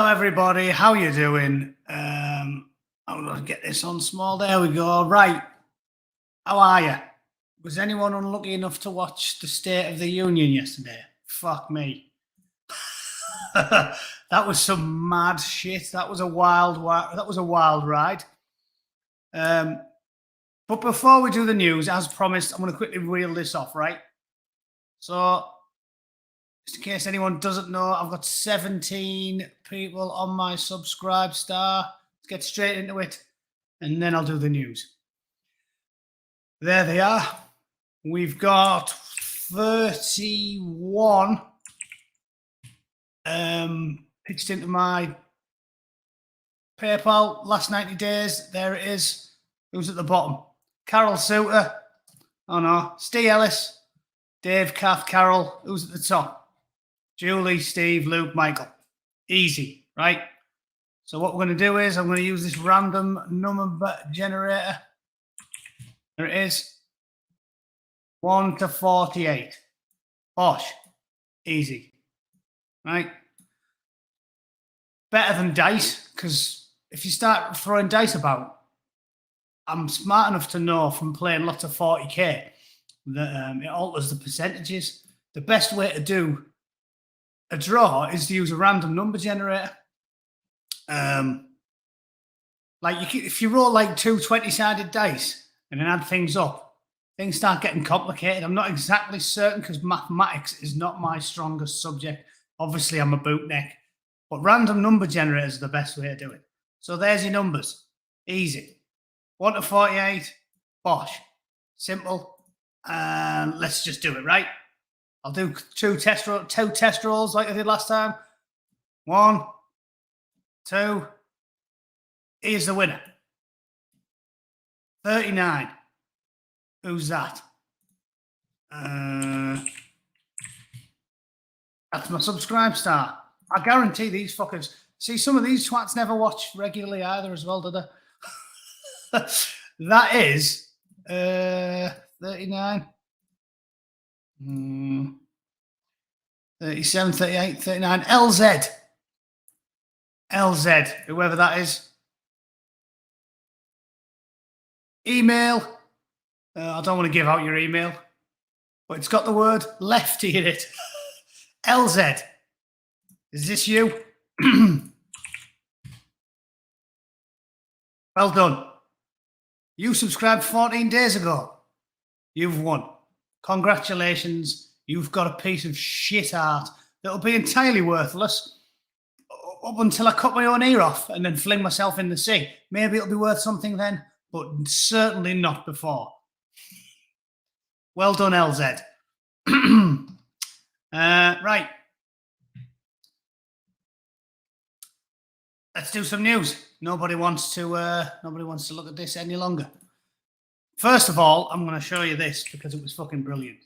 everybody. How you doing? I'm going to get this on small. There we go. Right. How are you? Was anyone unlucky enough to watch the State of the Union yesterday? Fuck me. That was some mad shit. That was a wild ride. But before we do the news, as promised, I'm going to quickly reel this off, right? So, just in case anyone doesn't know, I've got 17 people on my subscribe star. Let's get straight into it, and then I'll do the news. There they are. We've got 31 pitched into my PayPal last 90 days. There it is. Who's at the bottom? Carol Suter. Oh no. Steve Ellis. Dave, Kath, Carol. Who's at the top? Julie, Steve, Luke, Michael. Easy, right? So what we're going to do is I'm going to use this random number generator. There it is. 1 to 48. Bosh. Easy. Right? Better than dice, because if you start throwing dice about, I'm smart enough to know from playing lots of 40k that it alters the percentages. The best way to do a draw is to use a random number generator. If you roll like two 20-sided dice and then add things up, things start getting complicated. I'm not exactly certain because mathematics is not my strongest subject. Obviously, I'm a bootneck, but random number generators are the best way to do it. So there's your numbers. Easy. 1 to 48. Bosh. Simple. And let's just do it, right? I'll do two test rolls like I did last time. 1, 2. Here's the winner. 39. Who's that? That's my subscribe star. I guarantee these fuckers. See, some of these twats never watch regularly either as well, do they? That is 39. 37, 38, 39. LZ. LZ, whoever that is. Email. I don't want to give out your email, but it's got the word lefty in it. LZ. Is this you? Well done. You subscribed 14 days ago. You've won. Congratulations. You've got a piece of shit art that'll be entirely worthless up until I cut my own ear off and then fling myself in the sea. Maybe it'll be worth something then, but certainly not before. Well done, LZ. Right. Let's do some news. Nobody wants to look at this any longer. First of all, I'm going to show you this because it was fucking brilliant.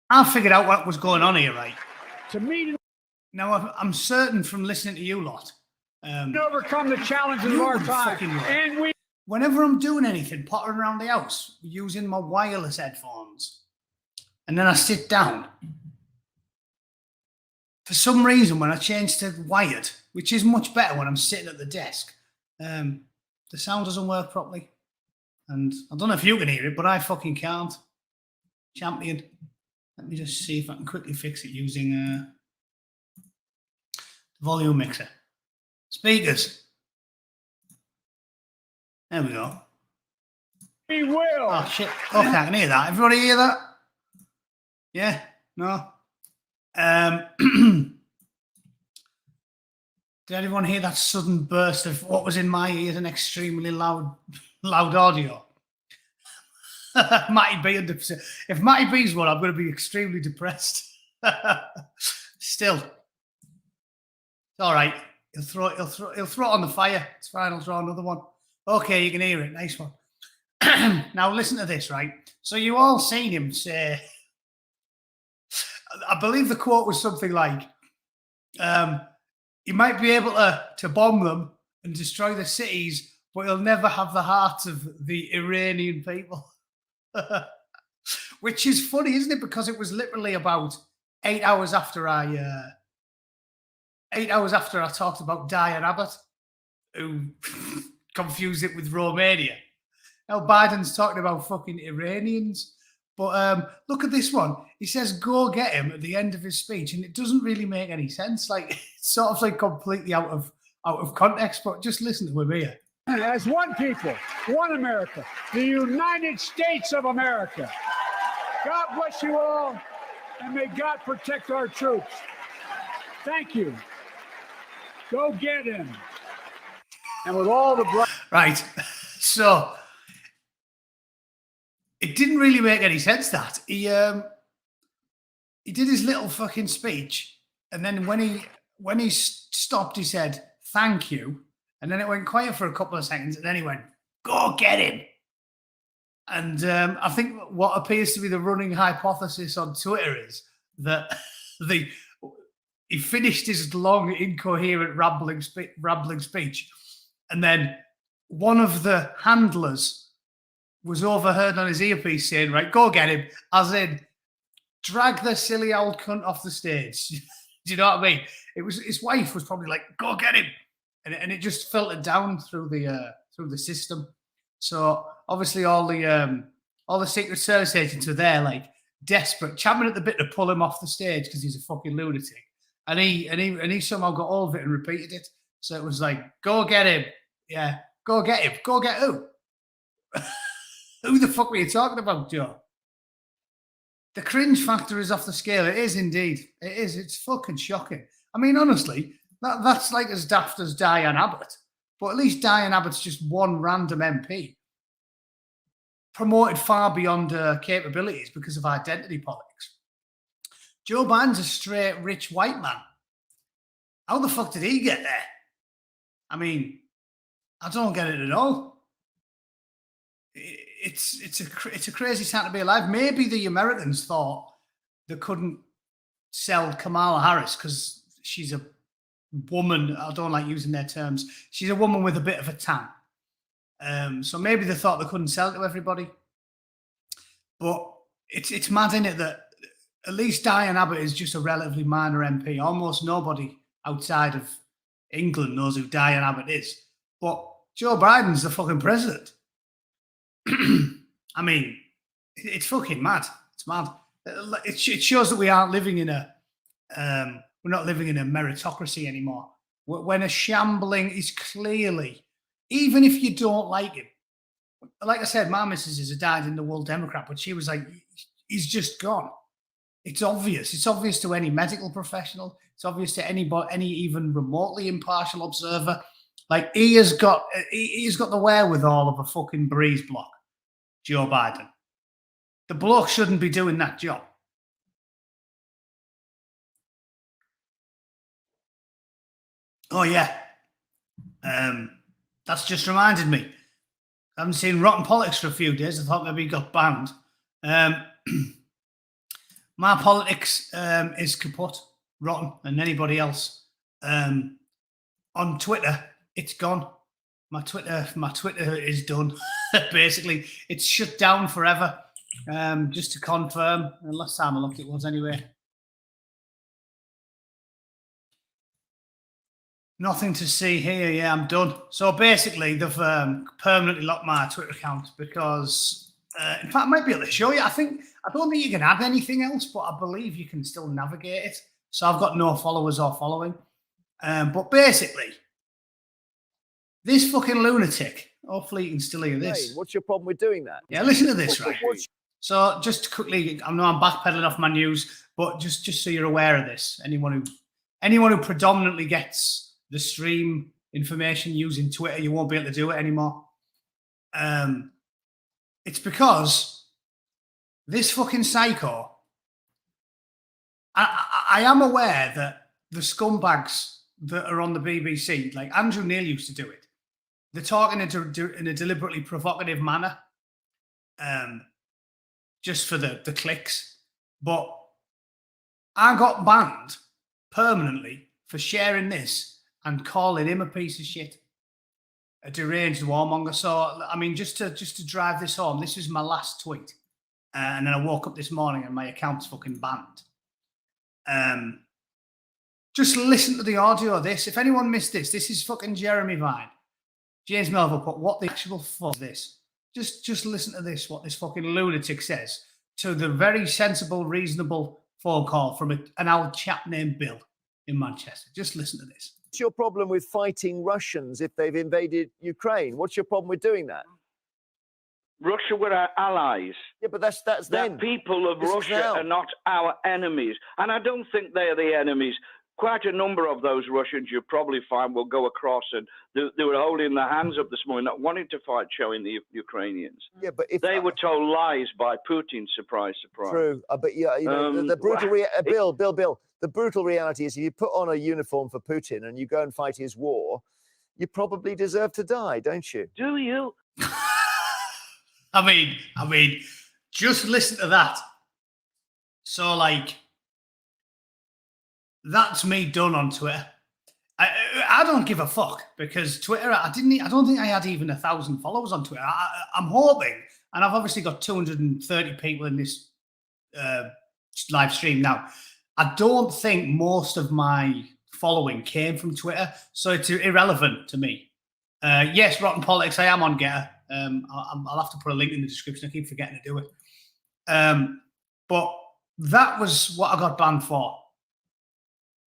I figured out what was going on here, right? To me, now I'm certain from listening to you lot. Overcome the challenges of our time, and we. Whenever I'm doing anything, pottering around the house, using my wireless headphones, and then I sit down. For some reason, when I change to wired, which is much better when I'm sitting at the desk, the sound doesn't work properly. And I don't know if you can hear it, but I fucking can't. Champion. Let me just see if I can quickly fix it using the volume mixer. Speakers. There we go. We will. Oh, shit. Okay, I can hear that. Everybody hear that? Yeah? No? Did anyone hear that sudden burst of what was in my ears, an extremely loud audio? Matty B 100%. If Matty B's one, I'm going to be extremely depressed. Still, it's all right. He'll throw it on the fire. It's fine. I'll throw another one. Okay, you can hear it. Nice one. Now listen to this, right? So you all seen him say. I believe the quote was something like, "You might be able to bomb them and destroy the cities, but you'll never have the hearts of the Iranian people." Which is funny, isn't it? Because it was literally about 8 hours after I 8 hours after I talked about Diane Abbott, who confused it with Romania. Now Biden's talking about fucking Iranians. But look at this one. He says, "Go get him" at the end of his speech, and it doesn't really make any sense. Like, it's sort of like completely out of context. But just listen to him here. As one people, one America, the United States of America. God bless you all, and may God protect our troops. Thank you. Go get him. And with all the right, so. It didn't really make any sense that he did his little fucking speech, and then when he stopped, he said thank you, and then it went quiet for a couple of seconds, and then he went, "Go get him." And I think what appears to be the running hypothesis on Twitter is that he finished his long, incoherent, rambling speech, and then one of the handlers was overheard on his earpiece saying, "Right, go get him," as in, drag the silly old cunt off the stage. Do you know what I mean? It was his wife was probably like, "Go get him," and it just filtered down through the system. So obviously all the Secret Service agents were there, like desperate, champing at the bit to pull him off the stage because he's a fucking lunatic, and he somehow got all of it and repeated it. So it was like, "Go get him," yeah, "Go get him," "Go get who?" Who the fuck were you talking about, Joe? The cringe factor is off the scale. It is indeed. It is. It's fucking shocking. I mean, honestly, that's like as daft as Diane Abbott. But at least Diane Abbott's just one random MP promoted far beyond her capabilities because of identity politics. Joe Biden's a straight rich white man. How the fuck did he get there? I mean, I don't get it at all. It's a crazy time to be alive. Maybe the Americans thought they couldn't sell Kamala Harris because she's a woman. I don't like using their terms. She's a woman with a bit of a tan. So maybe they thought they couldn't sell it to everybody. But it's mad, isn't it, that at least Diane Abbott is just a relatively minor MP. Almost nobody outside of England knows who Diane Abbott is. But Joe Biden's the fucking president. I mean, it's fucking mad. It's mad. It shows that we aren't living in we're not living in a meritocracy anymore. When a shambling is clearly, even if you don't like him, like I said, my missus is a dyed-in-the-wool Democrat, but she was like, he's just gone. It's obvious. It's obvious to any medical professional. It's obvious to any even remotely impartial observer. Like, he has got the wherewithal of a fucking breeze block, Joe Biden. The bloke shouldn't be doing that job. Oh, yeah. That's just reminded me. I haven't seen Rotten Politics for a few days. I thought maybe he got banned. My politics is kaput, rotten, and anybody else. On Twitter, it's gone. My Twitter is done. Basically, it's shut down forever. Just to confirm, and last time I looked, it was anyway. Nothing to see here. Yeah, I'm done. So basically, they've permanently locked my Twitter account because, in fact, I might be able to show you. I don't think you can add anything else, but I believe you can still navigate it. So I've got no followers or following. But basically, this fucking lunatic. Hopefully, you can still hear this. Hey, what's your problem with doing that? Yeah, listen to this, right? So just quickly, I know I'm backpedaling off my news, but just so you're aware of this, anyone who predominantly gets the stream information using Twitter, you won't be able to do it anymore. It's because this fucking psycho. I am aware that the scumbags that are on the BBC, like Andrew Neil used to do it, they're talking in a deliberately provocative manner, just for the clicks. But I got banned permanently for sharing this and calling him a piece of shit, a deranged warmonger. So, I mean, just to drive this home, this is my last tweet. And then I woke up this morning and my account's fucking banned. Just listen to the audio of this. If anyone missed this, this is fucking Jeremy Vine. James Melville put, what the actual fuck is this? Just listen to this, what this fucking lunatic says to the very sensible, reasonable phone call from an old chap named Bill in Manchester. Just listen to this. What's your problem with fighting Russians if they've invaded Ukraine? What's your problem with doing that? Russia were our allies. Yeah, but that's The then. people of This is Russia now. are not our enemies. And I don't think they're the enemies. Quite a number of those Russians you probably find will go across, and they were holding their hands up this morning, not wanting to fight, showing the Ukrainians. Yeah, but if They were told lies by Putin. Surprise, surprise. true, but yeah, you know, the brutal Bill. The brutal reality is, if you put on a uniform for Putin and you go and fight his war, you probably deserve to die, don't you? Do you? I mean, just listen to that. So, like, that's me done on Twitter. I don't give a fuck, because Twitter, I don't think I had even 1,000 followers on Twitter. I'm hoping, and I've obviously got 230 people in this live stream now. I don't think most of my following came from Twitter, so it's irrelevant to me. Yes, Rotten Politics, I am on Getter. I'll have to put a link in the description. I keep forgetting to do it. But that was what I got banned for.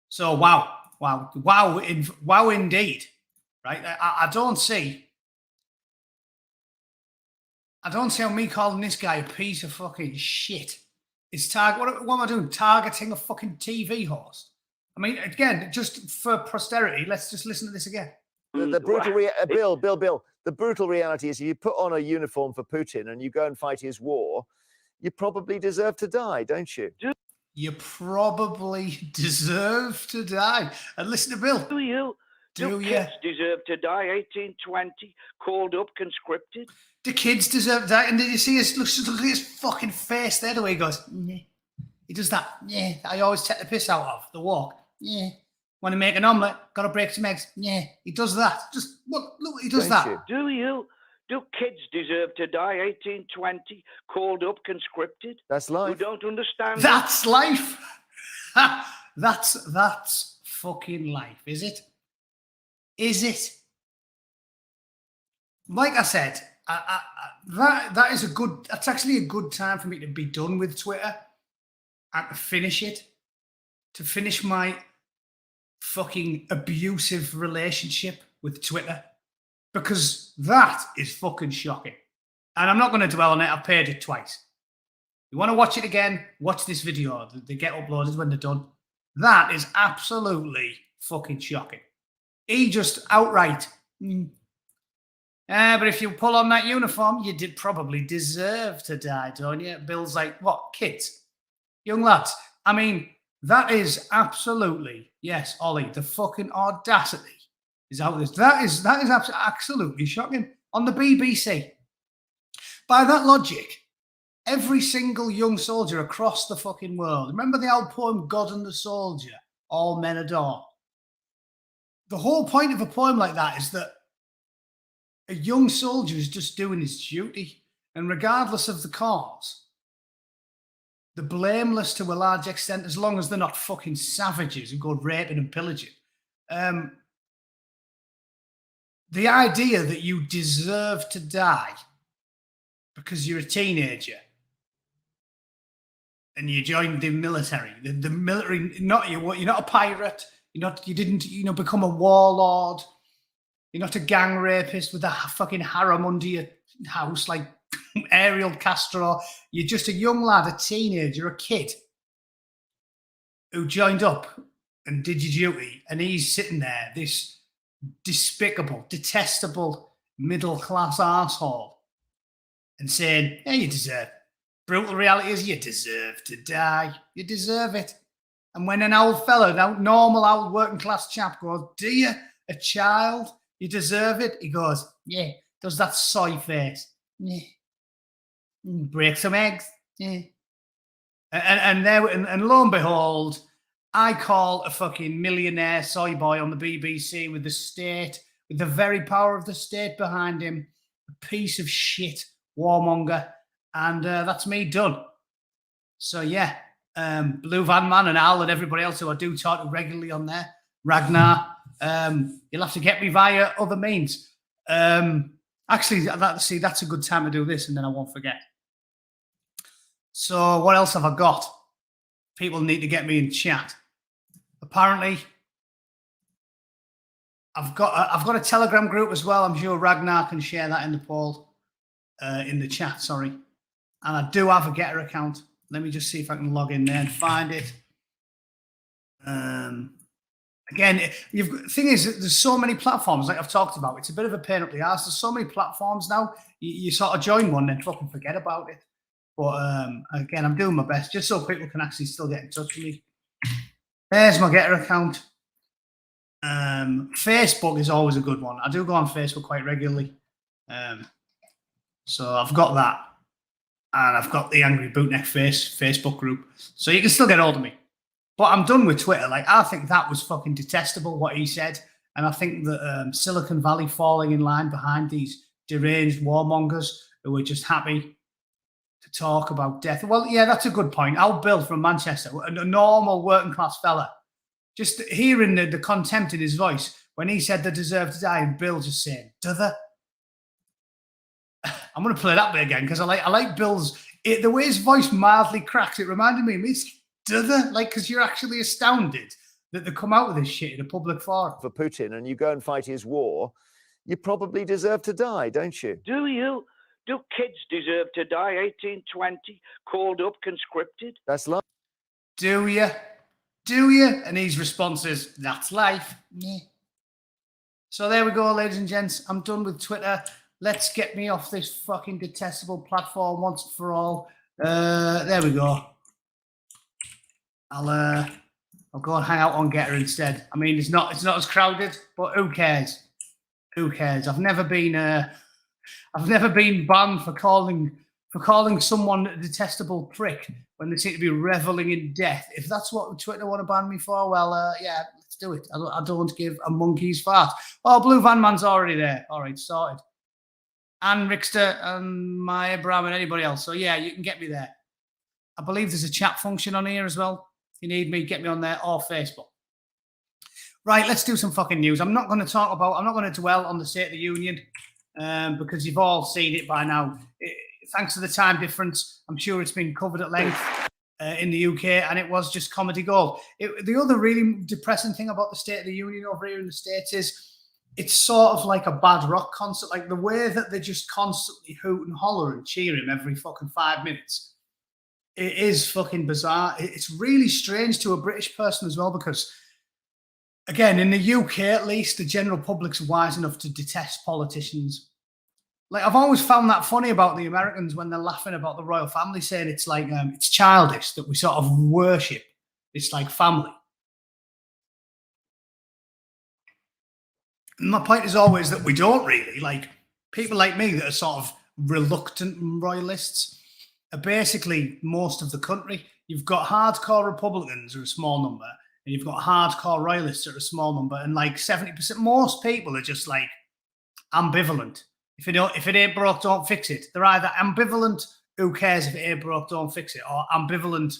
So wow indeed, right? I don't see how me calling this guy a piece of fucking shit is what am I doing? Targeting a fucking TV host? I mean, again, just for posterity, let's just listen to this again. The brutal Bill. The brutal reality is, if you put on a uniform for Putin and you go and fight his war, you probably deserve to die, don't you? You probably deserve to die. And listen to Bill. Do you? Do kids deserve to die? 18, 20, called up, conscripted? The kids deserve to die. And did you see his, look at his fucking face there, the way he goes, yeah. He does that, yeah. I always take the piss out of the walk, yeah. Want to make an omelette, got to break some eggs, yeah. He does that. Just look, he does that. Do you? Do kids deserve to die? 18, 20, called up, conscripted? That's life. Who don't understand? That's life. That's fucking life, is it? Is it? Like I said, that is that's actually a good time for me to be done with Twitter and to finish it. To finish my fucking abusive relationship with Twitter. Because that is fucking shocking. And I'm not going to dwell on it. I've paid it twice. You want to watch it again? Watch this video. They get uploaded when they're done. That is absolutely fucking shocking. He just outright. But if you pull on that uniform, you did probably deserve to die, don't you? Bill's like, what? Kids? Young lads? I mean, that is absolutely, yes, Ollie, the fucking audacity is out this. That is absolutely shocking. On the BBC. By that logic, every single young soldier across the fucking world, remember the old poem, God and the Soldier, all men adore? The whole point of a poem like that is that a young soldier is just doing his duty. And regardless of the cause, they're blameless to a large extent, as long as they're not fucking savages who go raping and pillaging. The idea that you deserve to die because you're a teenager and you joined the military, the military, you're not a pirate, you didn't become a warlord, you're not a gang rapist with a fucking harem under your house like Ariel Castro. You're just a young lad, a teenager, a kid who joined up and did your duty, and he's sitting there, this despicable, detestable middle-class arsehole, and saying, hey, you deserve it. Brutal reality is you deserve to die. You deserve it. And when an old fella, an normal old working-class chap goes, do you, a child, you deserve it? He goes, yeah, does that soy face. Yeah. Break some eggs. Yeah. And lo and behold, I call a fucking millionaire soy boy on the BBC with the very power of the state behind him, a piece of shit warmonger, and that's me done. So yeah, Blue Van Man and Al and everybody else who I do talk to regularly on there. Ragnar. You'll have to get me via other means. Actually, that's a good time to do this, and then I won't forget. So what else have I got? People need to get me in chat. Apparently, I've got a Telegram group as well. I'm sure Ragnar can share that in the poll, in the chat. Sorry, and I do have a Getter account. Let me just see if I can log in there and find it. Again, the thing is, there's so many platforms like I've talked about. It's a bit of a pain up the arse. There's so many platforms now. You sort of join one and fucking forget about it. But again, I'm doing my best just so people can actually still get in touch with me. There's my Getter account. Facebook is always a good one. I do go on Facebook quite regularly. So I've got that. And I've got the Angry Bootneck Facebook group. So you can still get hold of me. But I'm done with Twitter. Like, I think that was fucking detestable, what he said. And I think that Silicon Valley falling in line behind these deranged warmongers who are just happy to talk about death. Well, yeah, that's a good point. Al Bill from Manchester, a normal working class fella, just hearing the contempt in his voice when he said they deserve to die, and Bill just saying, "Do they?" I'm going to play that bit again because I like Bill's the way his voice mildly cracks. It reminded me of me. Do they? Like, because you're actually astounded that they come out with this shit in a public forum. For Putin, and you go and fight his war, you probably deserve to die, don't you? Do you? Do kids deserve to die? 18, 20, called up, conscripted? That's life. Do you? Do you? And his response is, "That's life." Yeah. So there we go, ladies and gents. I'm done with Twitter. Let's get me off this fucking detestable platform once and for all. There we go. I'll go and hang out on Getter instead. I mean, it's not as crowded, but who cares? Who cares? I've never been banned for calling someone a detestable prick when they seem to be reveling in death. If that's what Twitter want to ban me for, well, yeah, let's do it. I don't give a monkey's fart. Oh, Blue Van Man's already there. All right, sorted. And Rickster and Maya Bram and anybody else. So yeah, you can get me there. I believe there's a chat function on here as well. If you need me, get me on there or Facebook. Right, let's do some fucking news. I'm not going to dwell on the State of the Union because you've all seen it by now. Thanks to the time difference, I'm sure it's been covered at length in the UK, and it was just comedy gold. The other really depressing thing about the State of the Union over here in the States is it's sort of like a bad rock concert. Like the way that they just constantly hoot and holler and cheer him every fucking 5 minutes. It is fucking bizarre. It's really strange to a British person as well because, again, in the UK at least, the general public's wise enough to detest politicians. Like, I've always found that funny about the Americans when they're laughing about the royal family, saying it's like, it's childish that we sort of worship this, like, family. And my point is always that we don't really. Like, people like me that are sort of reluctant royalists are basically most of the country. You've got hardcore Republicans who are a small number, and you've got hardcore royalists that are a small number, and like 70%, most people are just like ambivalent. If it ain't broke, don't fix it. They're either ambivalent, who cares if it ain't broke, don't fix it, or ambivalent,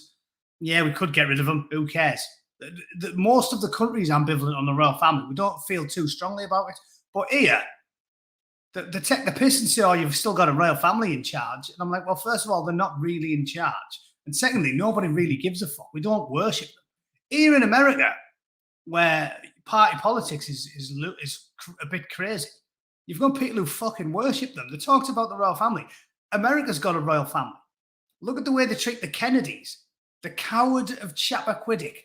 yeah, we could get rid of them, who cares? Most of the country is ambivalent on the royal family. We don't feel too strongly about it. But here, they take the piss and say, "Oh, you've still got a royal family in charge." And I'm like, well, first of all, they're not really in charge. And secondly, nobody really gives a fuck. We don't worship them. Here in America, where party politics is a bit crazy, you've got people who fucking worship them. They talked about the royal family. America's got a royal family. Look at the way they treat the Kennedys. The coward of Chappaquiddick,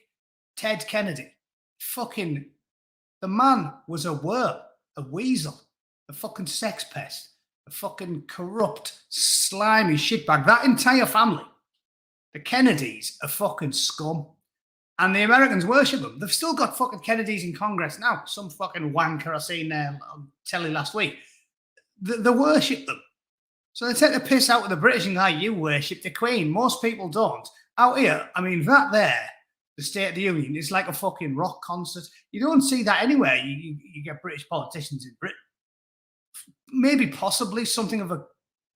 Ted Kennedy. Fucking, the man was a worm, a weasel, a fucking sex pest, a fucking corrupt, slimy shitbag. That entire family, the Kennedys, are fucking scum. And the Americans worship them. They've still got fucking Kennedys in Congress now. Some fucking wanker I seen there on telly last week. They worship them. So they take the piss out of the British and go, "You worship the Queen." Most people don't. Out here, I mean, that there, the State of the Union, is like a fucking rock concert. You don't see that anywhere. You get British politicians in Britain. Maybe possibly something of a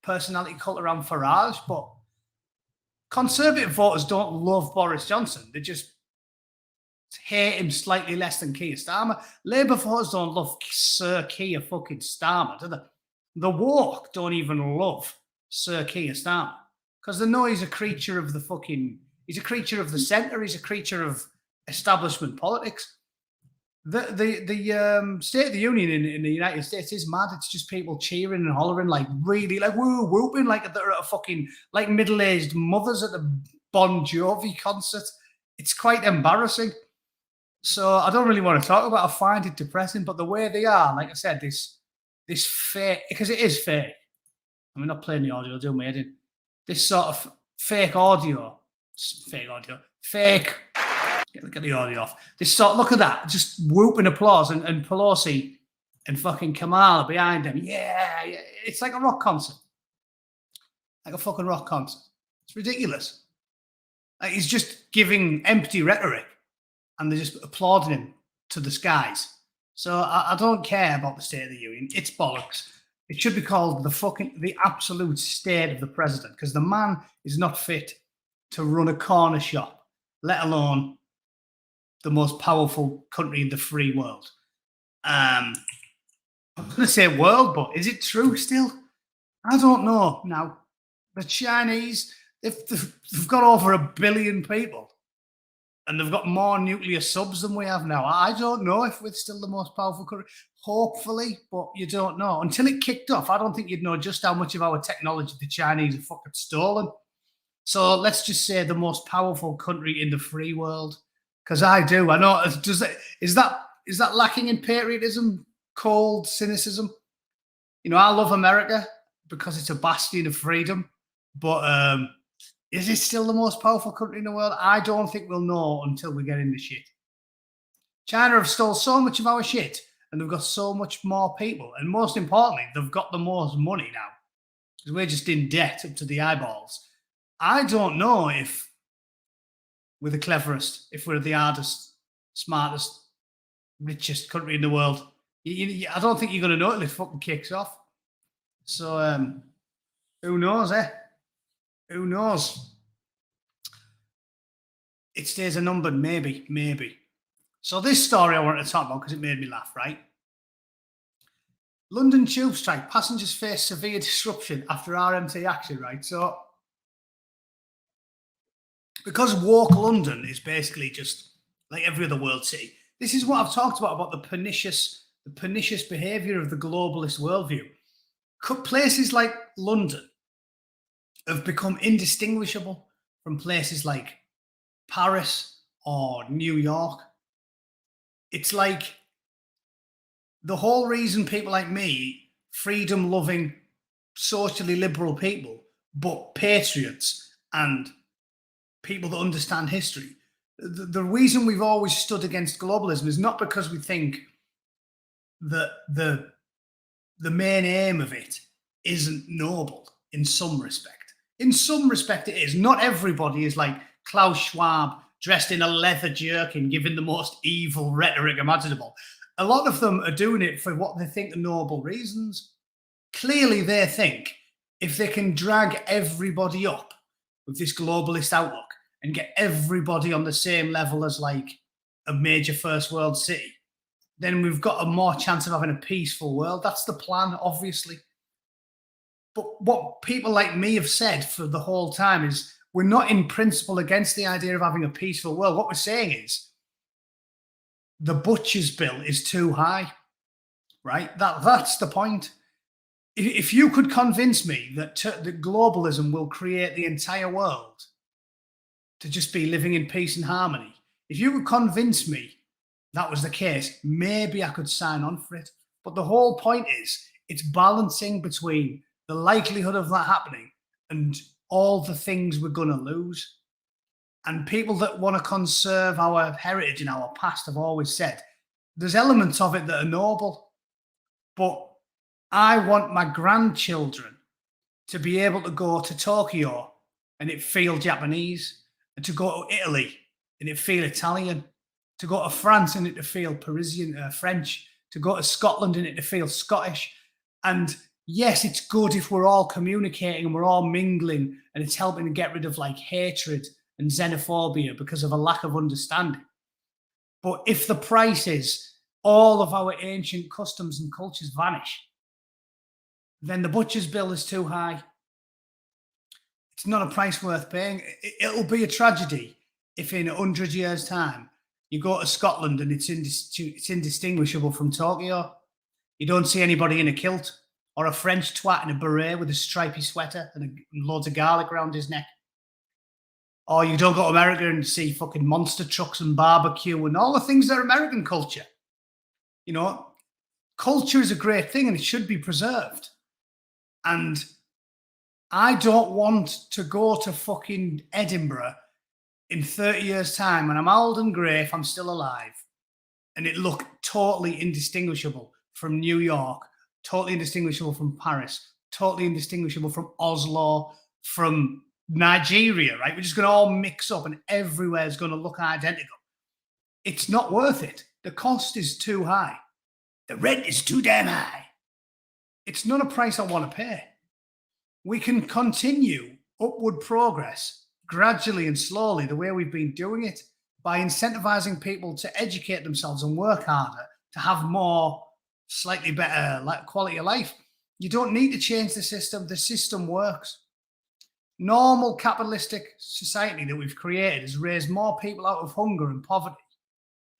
personality cult around Farage, but Conservative voters don't love Boris Johnson. They just hate him slightly less than Keir Starmer. Labour voters don't love Sir Keir fucking Starmer, do they? The woke don't even love Sir Keir Starmer because they know he's a creature of the he's a creature of the centre. He's a creature of establishment politics. The State of the Union in the United States is mad. It's just people cheering and hollering, like really, like woo, whooping, like they're at a fucking, like middle-aged mothers at a Bon Jovi concert. It's quite embarrassing. So I don't really want to talk about it. I find it depressing, but the way they are, like I said, this fake, because it is fake. I mean, not playing the audio, doing my head in. This sort of fake, get the audio off. This sort, look at that, just whooping applause, and Pelosi and fucking Kamala behind them. Yeah, it's like a rock concert. Like a fucking rock concert. It's ridiculous. Like he's just giving empty rhetoric and they're just applauding him to the skies. So I don't care about the State of the Union. It's bollocks. It should be called the absolute state of the president, because the man is not fit to run a corner shop, let alone the most powerful country in the free world. I'm going to say world, but is it true still? I don't know. Now, the Chinese, they've got over 1 billion people and they've got more nuclear subs than we have now. I don't know if we're still the most powerful country. Hopefully, but you don't know. Until it kicked off, I don't think you'd know just how much of our technology the Chinese have fucking stolen. So let's just say the most powerful country in the free world. Because I do. I know. Is that lacking in patriotism, cold cynicism? You know, I love America because it's a bastion of freedom. But is it still the most powerful country in the world? I don't think we'll know until we get in the shit. China have stole so much of our shit, and they've got so much more people. And most importantly, they've got the most money now, because we're just in debt up to the eyeballs. I don't know if we're the cleverest, if we're the hardest, smartest, richest country in the world. I don't think you're going to know it if it fucking kicks off. So, who knows, eh? Who knows? It stays a number, maybe. So this story I wanted to talk about because it made me laugh, right? London tube strike. Passengers face severe disruption after RMT action, right? So, because woke London is basically just like every other world city, this is what I've talked about the pernicious behaviour of the globalist worldview. Places like London have become indistinguishable from places like Paris or New York. It's like the whole reason people like me, freedom-loving, socially liberal people, but patriots and people that understand history, the reason we've always stood against globalism is not because we think that the main aim of it isn't noble in some respect. In some respect, it is. Not everybody is like Klaus Schwab, dressed in a leather jerkin, giving the most evil rhetoric imaginable. A lot of them are doing it for what they think are noble reasons. Clearly, they think if they can drag everybody up with this globalist outlook and get everybody on the same level as like a major first world city, then we've got a more chance of having a peaceful world. That's the plan, obviously. But what people like me have said for the whole time is we're not in principle against the idea of having a peaceful world. What we're saying is the butcher's bill is too high, right? That's the point. If you could convince me that globalism will create the entire world to just be living in peace and harmony, if you could convince me that was the case, maybe I could sign on for it. But the whole point is it's balancing between the likelihood of that happening and all the things we're going to lose. And people that want to conserve our heritage and our past have always said there's elements of it that are noble, but I want my grandchildren to be able to go to Tokyo and it feel Japanese, and to go to Italy and it feel Italian, to go to France and it to feel Parisian, French, to go to Scotland and it to feel Scottish. And yes, it's good if we're all communicating and we're all mingling and it's helping to get rid of like hatred and xenophobia because of a lack of understanding. But if the price is all of our ancient customs and cultures vanish, then the butcher's bill is too high. It's not a price worth paying. It'll be a tragedy if in 100 years' time you go to Scotland and it's indistinguishable from Tokyo. You don't see anybody in a kilt or a French twat in a beret with a stripy sweater and loads of garlic around his neck. Or you don't go to America and see fucking monster trucks and barbecue and all the things that are American culture. You know, culture is a great thing and it should be preserved. And I don't want to go to fucking Edinburgh in 30 years' time and I'm old and grey if I'm still alive and it look totally indistinguishable from New York, totally indistinguishable from Paris, totally indistinguishable from Oslo, from Nigeria, right? We're just going to all mix up and everywhere is going to look identical. It's not worth it. The cost is too high. The rent is too damn high. It's not a price I want to pay. We can continue upward progress gradually and slowly the way we've been doing it by incentivizing people to educate themselves and work harder to have more slightly better quality of life. You don't need to change the system. The system works. Normal capitalistic society that we've created has raised more people out of hunger and poverty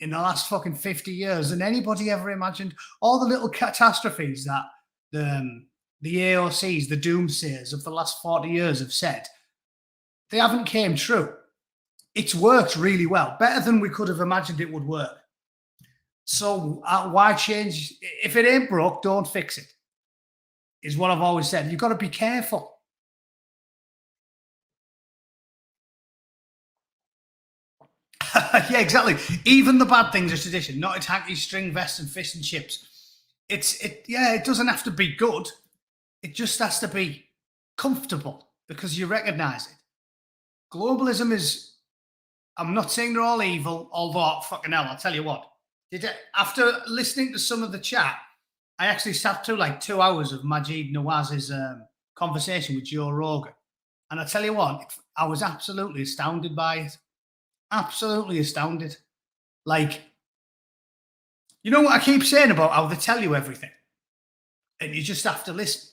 in the last fucking 50 years than anybody ever imagined. All the little catastrophes that the AOCs, the doomsayers of the last 40 years have said, they haven't came true. It's worked really well, better than we could have imagined it would work. So why change? If it ain't broke, don't fix it, is what I've always said. You've got to be careful. Yeah, exactly. Even the bad things are tradition, not a hanky, string vest and fish and chips. It doesn't have to be good. It just has to be comfortable because you recognize it. Globalism is, I'm not saying they're all evil, although fucking hell, I'll tell you what. After listening to some of the chat, I actually sat through like 2 hours of Majid Nawaz's conversation with Joe Rogan. And I tell you what, I was absolutely astounded by it. Absolutely astounded. Like, you know what I keep saying about how they tell you everything? And you just have to listen.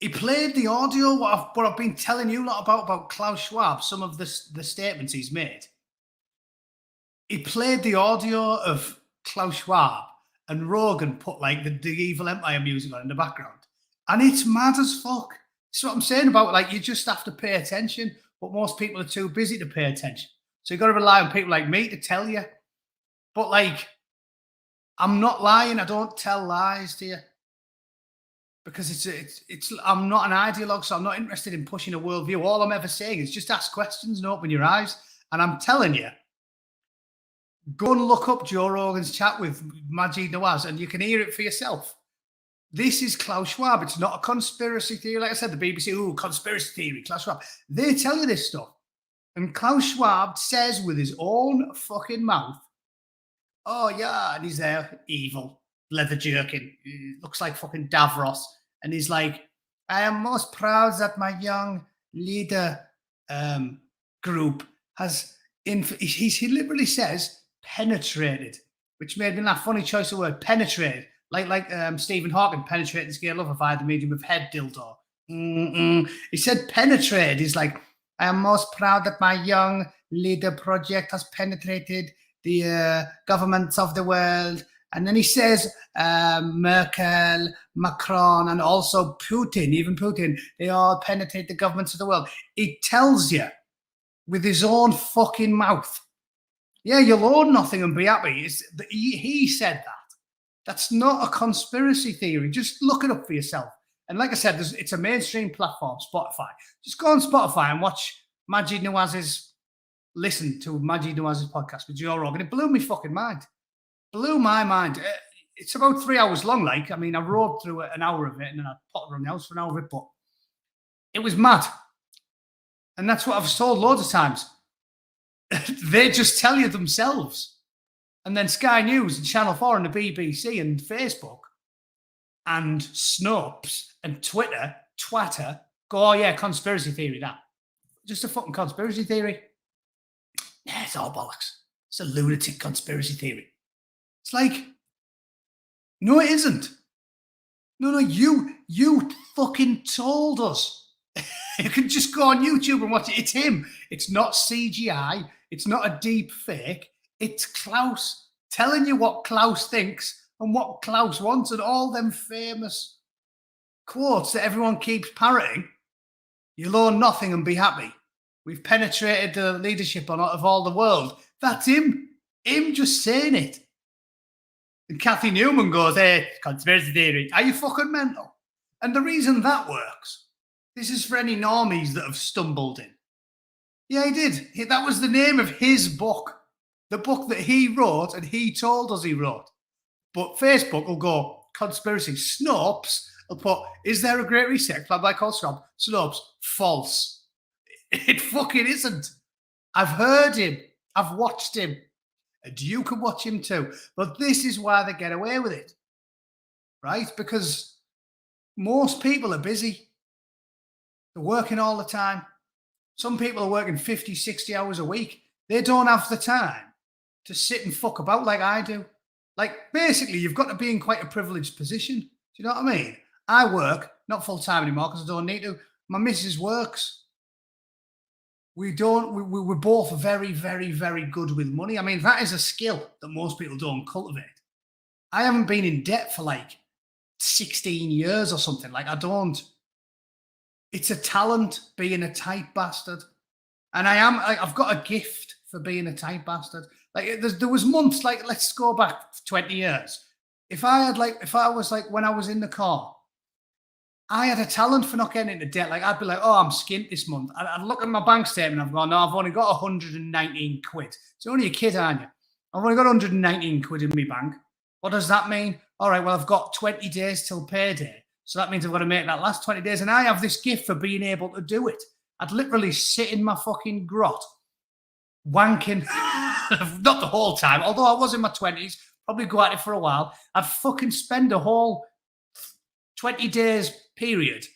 He played the audio, what I've been telling you a lot about Klaus Schwab, some of the statements he's made. He played the audio of Klaus Schwab and Rogan put like the Evil Empire music on in the background. And it's mad as fuck. That's what I'm saying about, like, you just have to pay attention, but most people are too busy to pay attention. So you've got to rely on people like me to tell you. But like, I'm not lying. I don't tell lies to you. Because I'm not an ideologue, so I'm not interested in pushing a worldview. All I'm ever saying is just ask questions and open your eyes. And I'm telling you, go and look up Joe Rogan's chat with Majid Nawaz and you can hear it for yourself. This is Klaus Schwab. It's not a conspiracy theory. Like I said, the BBC, conspiracy theory, Klaus Schwab. They tell you this stuff. And Klaus Schwab says with his own fucking mouth, oh yeah, and he's there, evil. Leather jerkin, looks like fucking Davros, and he's like, I am most proud that my young leader group has, he literally says penetrated, which made me laugh. Funny choice of word, penetrated, like Stephen Hawking penetrated the scale of via the medium of head dildo. He said penetrated. He's like, I am most proud that my young leader project has penetrated the governments of the world. And then he says Merkel, Macron, and also Putin, even Putin, they all penetrate the governments of the world. He tells you with his own fucking mouth, yeah, you'll own nothing and be happy. He said that. That's not a conspiracy theory. Just look it up for yourself. And like I said, it's a mainstream platform, Spotify. Just go on Spotify and watch listen to Majid Nawaz's podcast with Joe Rogan. It blew me fucking mind. Blew my mind. It's about 3 hours long. Like, I mean, I rode through an hour of it and then I potted around the house for an hour of it, but it was mad. And that's what I've told loads of times. They just tell you themselves. And then Sky News and Channel 4 and the BBC and Facebook, and Snopes and Twitter, Twatter, go, oh yeah, conspiracy theory, that. Just a fucking conspiracy theory. Yeah, it's all bollocks. It's a lunatic conspiracy theory. It's like, no, it isn't. No, you fucking told us. You can just go on YouTube and watch it. It's him. It's not CGI. It's not a deep fake. It's Klaus telling you what Klaus thinks and what Klaus wants, and all them famous quotes that everyone keeps parroting. You'll own nothing and be happy. We've penetrated the leadership of all the world. That's him. Him just saying it. And Kathy Newman goes, hey, conspiracy theory. Are you fucking mental? And the reason that works, this is for any normies that have stumbled in. Yeah, he did. That was the name of his book. The book that he wrote and he told us he wrote. But Facebook will go, conspiracy. Snopes will put, is there a Great Reset plan by Carl Snopes, false. It fucking isn't. I've heard him. I've watched him. And you can watch him too. But this is why they get away with it. Right? Because most people are busy. They're working all the time. Some people are working 50, 60 hours a week. They don't have the time to sit and fuck about like I do. Like, basically, you've got to be in quite a privileged position. Do you know what I mean? I work, not full-time anymore because I don't need to. My missus works. We're both very, very, very good with money. I mean, that is a skill that most people don't cultivate. I haven't been in debt for like 16 years or something. Like, I don't. It's a talent being a tight bastard. And I've got a gift for being a tight bastard. Like, there was months, like, let's go back 20 years. If I was when I was in the car, I had a talent for not getting into debt. Like, I'd be like, oh, I'm skint this month. I'd look at my bank statement and I've gone, no, I've only got 119 quid. So you're only a kid, aren't you? I've only got 119 quid in my bank. What does that mean? All right, well, I've got 20 days till payday. So that means I've got to make that last 20 days. And I have this gift for being able to do it. I'd literally sit in my fucking grot, wanking, not the whole time, although I was in my 20s, probably go at it for a while. I'd fucking spend a whole 20 days period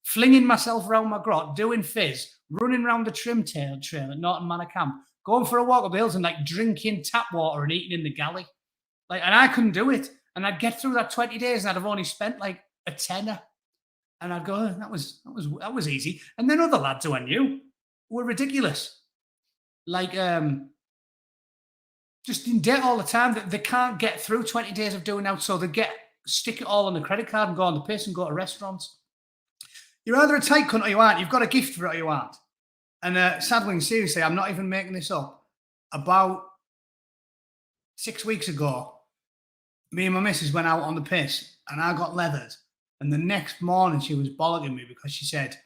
flinging myself around my grot, doing fizz, running around the trim tail trail at Norton Manor Camp, going for a walk up the hills and like drinking tap water and eating in the galley. Like, and I couldn't do it. And I'd get through that 20 days and I'd have only spent like a tenner. And I'd go, oh, that was easy. And then other lads who I knew were ridiculous. Like, just in debt all the time. They can't get through 20 days of doing out, so they stick it all on the credit card and go on the piss and go to restaurants. You're either a tight cunt or you aren't. You've got a gift for it or you aren't. And sadly and seriously, I'm not even making this up. About 6 weeks ago, me and my missus went out on the piss and I got leathered. And the next morning she was bollocking me because she said,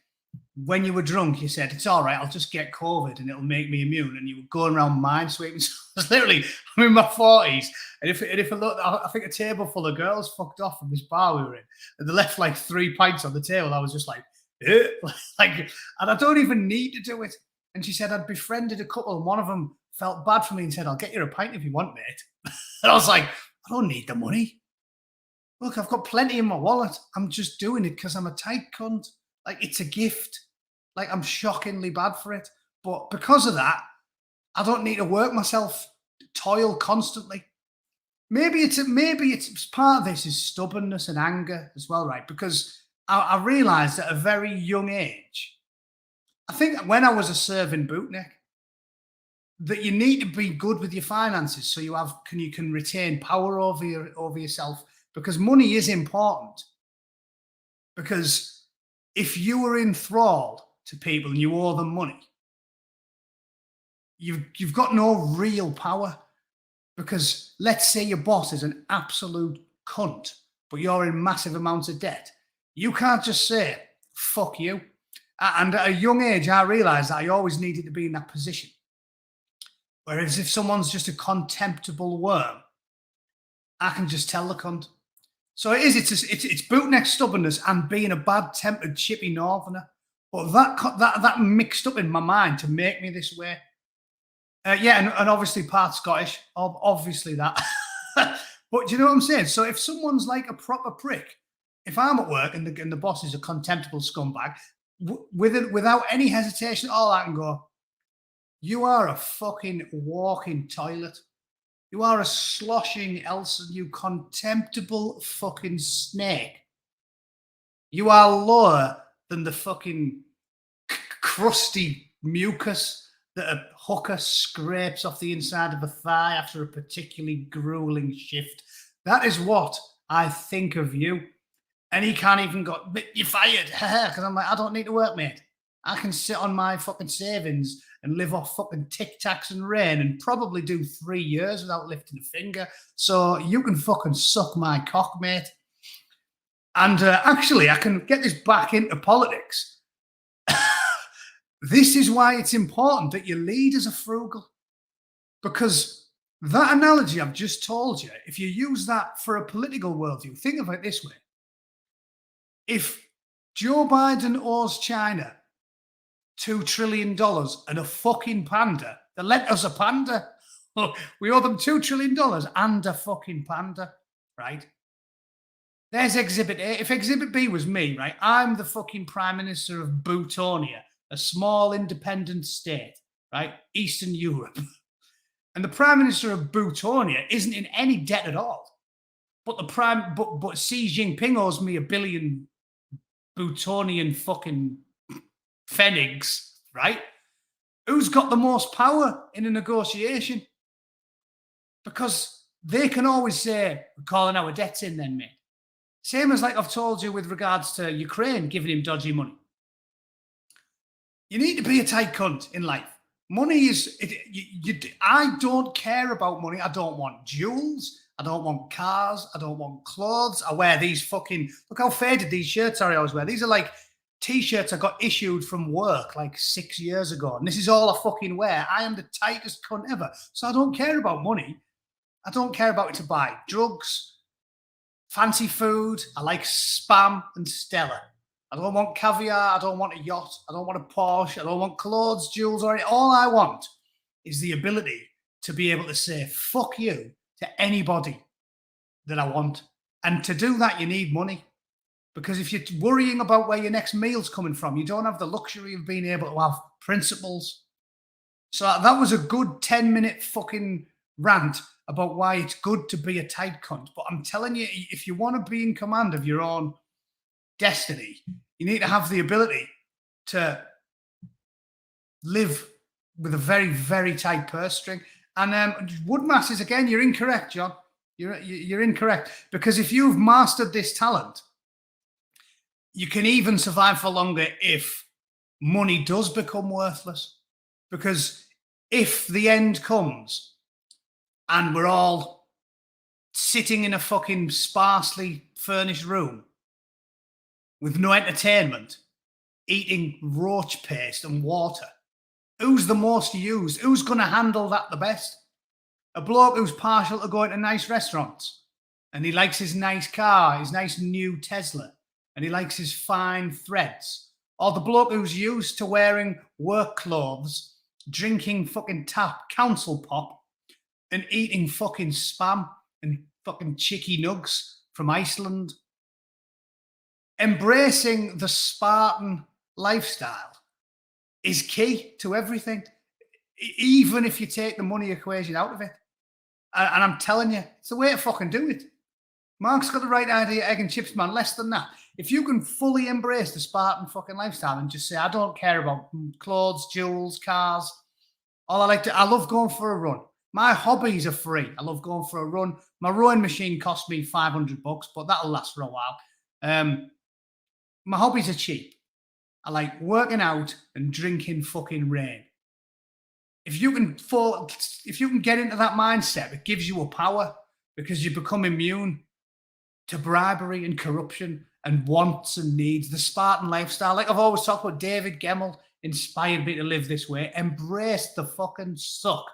when you were drunk, you said, it's all right, I'll just get COVID and it'll make me immune. And you were going around mind sweeping. So I was literally, I'm in my 40s. And if I look, I think a table full of girls fucked off from this bar we were in. And they left like 3 pints on the table. I was just like, and I don't even need to do it. And she said, I'd befriended a couple and one of them felt bad for me and said, I'll get you a pint if you want, mate. And I was like, I don't need the money. Look, I've got plenty in my wallet. I'm just doing it because I'm a tight cunt. Like, it's a gift. Like, I'm shockingly bad for it. But because of that, I don't need to work myself, toil constantly. Maybe it's part of this is stubbornness and anger as well, right? Because I realised at a very young age, I think when I was a serving bootneck, that you need to be good with your finances so you can retain power over yourself, because money is important. Because if you are enthralled to people and you owe them money, you've got no real power. Because let's say your boss is an absolute cunt, but you're in massive amounts of debt. You can't just say, fuck you. And at a young age, I realised that I always needed to be in that position. Whereas if someone's just a contemptible worm, I can just tell the cunt. So it's bootneck stubbornness and being a bad-tempered, chippy northerner. But that mixed up in my mind to make me this way. And obviously part Scottish, obviously that. But do you know what I'm saying? So if someone's like a proper prick if I'm at work and the boss is a contemptible scumbag, without any hesitation, all I can go, you are a fucking walking toilet. You are a sloshing Elson, you contemptible fucking snake. You are lower than the fucking crusty mucus that a hooker scrapes off the inside of a thigh after a particularly grueling shift. That is what I think of you. And he can't even go, you're fired. Because I'm like, I don't need to work, mate. I can sit on my fucking savings and live off fucking Tic Tacs and rain and probably do 3 years without lifting a finger. So you can fucking suck my cock, mate. And actually, I can get this back into politics. This is why it's important that your leaders are frugal. Because that analogy I've just told you, if you use that for a political worldview, think of it this way. If Joe Biden owes China $2 trillion and a fucking panda, they lent us a panda. We owe them $2 trillion and a fucking panda, right? There's Exhibit A. If Exhibit B was me, right, I'm the fucking Prime Minister of Bootonia, a small independent state, right, Eastern Europe. And the Prime Minister of Bootonia isn't in any debt at all. But but Xi Jinping owes me $1 billion Bootonian fucking pfennigs, right? Who's got the most power in a negotiation? Because they can always say, we're calling our debts in then, mate. Same as like I've told you with regards to Ukraine giving him dodgy money. You need to be a tight cunt in life. Money is, I don't care about money. I don't want jewels. I don't want cars. I don't want clothes. I wear these fucking, look how faded these shirts are I always wear. These are like T-shirts I got issued from work like 6 years ago. And this is all I fucking wear. I am the tightest cunt ever. So I don't care about money. I don't care about it to buy drugs, fancy food. I like Spam and Stella. I don't want caviar. I don't want a yacht. I don't want a Porsche. I don't want clothes, jewels, or anything. All I want is the ability to be able to say, fuck you, to anybody that I want. And to do that, you need money. Because if you're worrying about where your next meal's coming from, you don't have the luxury of being able to have principles. So that was a good 10-minute fucking rant about why it's good to be a tight cunt. But I'm telling you, if you want to be in command of your own destiny, you need to have the ability to live with a very, very tight purse string. And wood masses, again, you're incorrect, John. You're incorrect. Because if you've mastered this talent, you can even survive for longer if money does become worthless. Because if the end comes and we're all sitting in a fucking sparsely furnished room with no entertainment, eating roach paste and water, who's the most used? Who's going to handle that the best? A bloke who's partial to going to nice restaurants and he likes his nice car, his nice new Tesla, and he likes his fine threads. Or the bloke who's used to wearing work clothes, drinking fucking tap council pop, and eating fucking Spam and fucking chicky nugs from Iceland. Embracing the Spartan lifestyle is key to everything, even if you take the money equation out of it. And I'm telling you, it's the way to fucking do it. Mark's got the right idea, egg and chips, man. Less than that. If you can fully embrace the Spartan fucking lifestyle and just say, I don't care about clothes, jewels, cars. I love going for a run. My hobbies are free. I love going for a run. My rowing machine cost me $500, but that'll last for a while. My hobbies are cheap. I like working out and drinking fucking rain. If you can get into that mindset, it gives you a power because you become immune to bribery and corruption and wants and needs. The Spartan lifestyle, like I've always talked about, David Gemmell inspired me to live this way. Embrace the fucking suck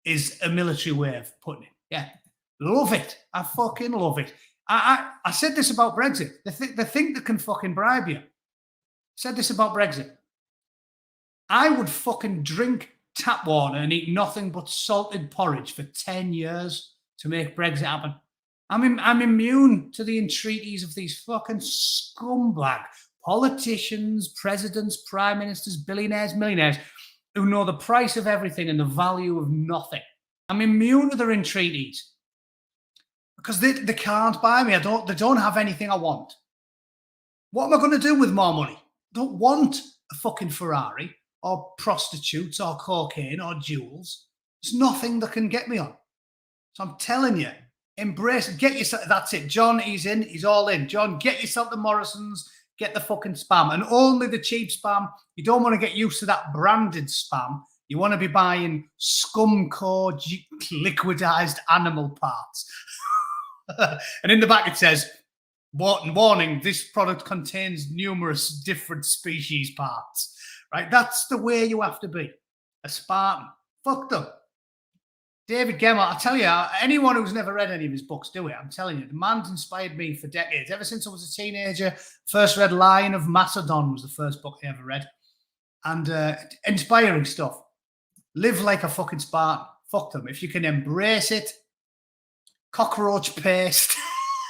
is a military way of putting it. Yeah, love it. I fucking love it. I said this about Brexit. The thing that can fucking bribe you. Said this about Brexit. I would fucking drink tap water and eat nothing but salted porridge for 10 years to make Brexit happen. I'm immune to the entreaties of these fucking scumbag politicians, presidents, prime ministers, billionaires, millionaires, who know the price of everything and the value of nothing. I'm immune to their entreaties because they can't buy me. They don't have anything I want. What am I going to do with more money? I don't want a fucking Ferrari or prostitutes or cocaine or jewels. There's nothing that can get me on. So I'm telling you, embrace it. Get yourself. That's it. John, he's in. He's all in. John, get yourself the Morrisons. Get the fucking spam, and only the cheap spam. You don't want to get used to that branded spam. You want to be buying scum core liquidized animal parts. And in the back it says, warning, this product contains numerous different species parts. Right? That's the way you have to be. A Spartan. Fuck them. David Gemmell, I tell you, anyone who's never read any of his books, do it. I'm telling you, the man's inspired me for decades. Ever since I was a teenager, first read Lion of Macedon was the first book I ever read. And inspiring stuff. Live like a fucking Spartan. Fuck them. If you can embrace it, cockroach paste.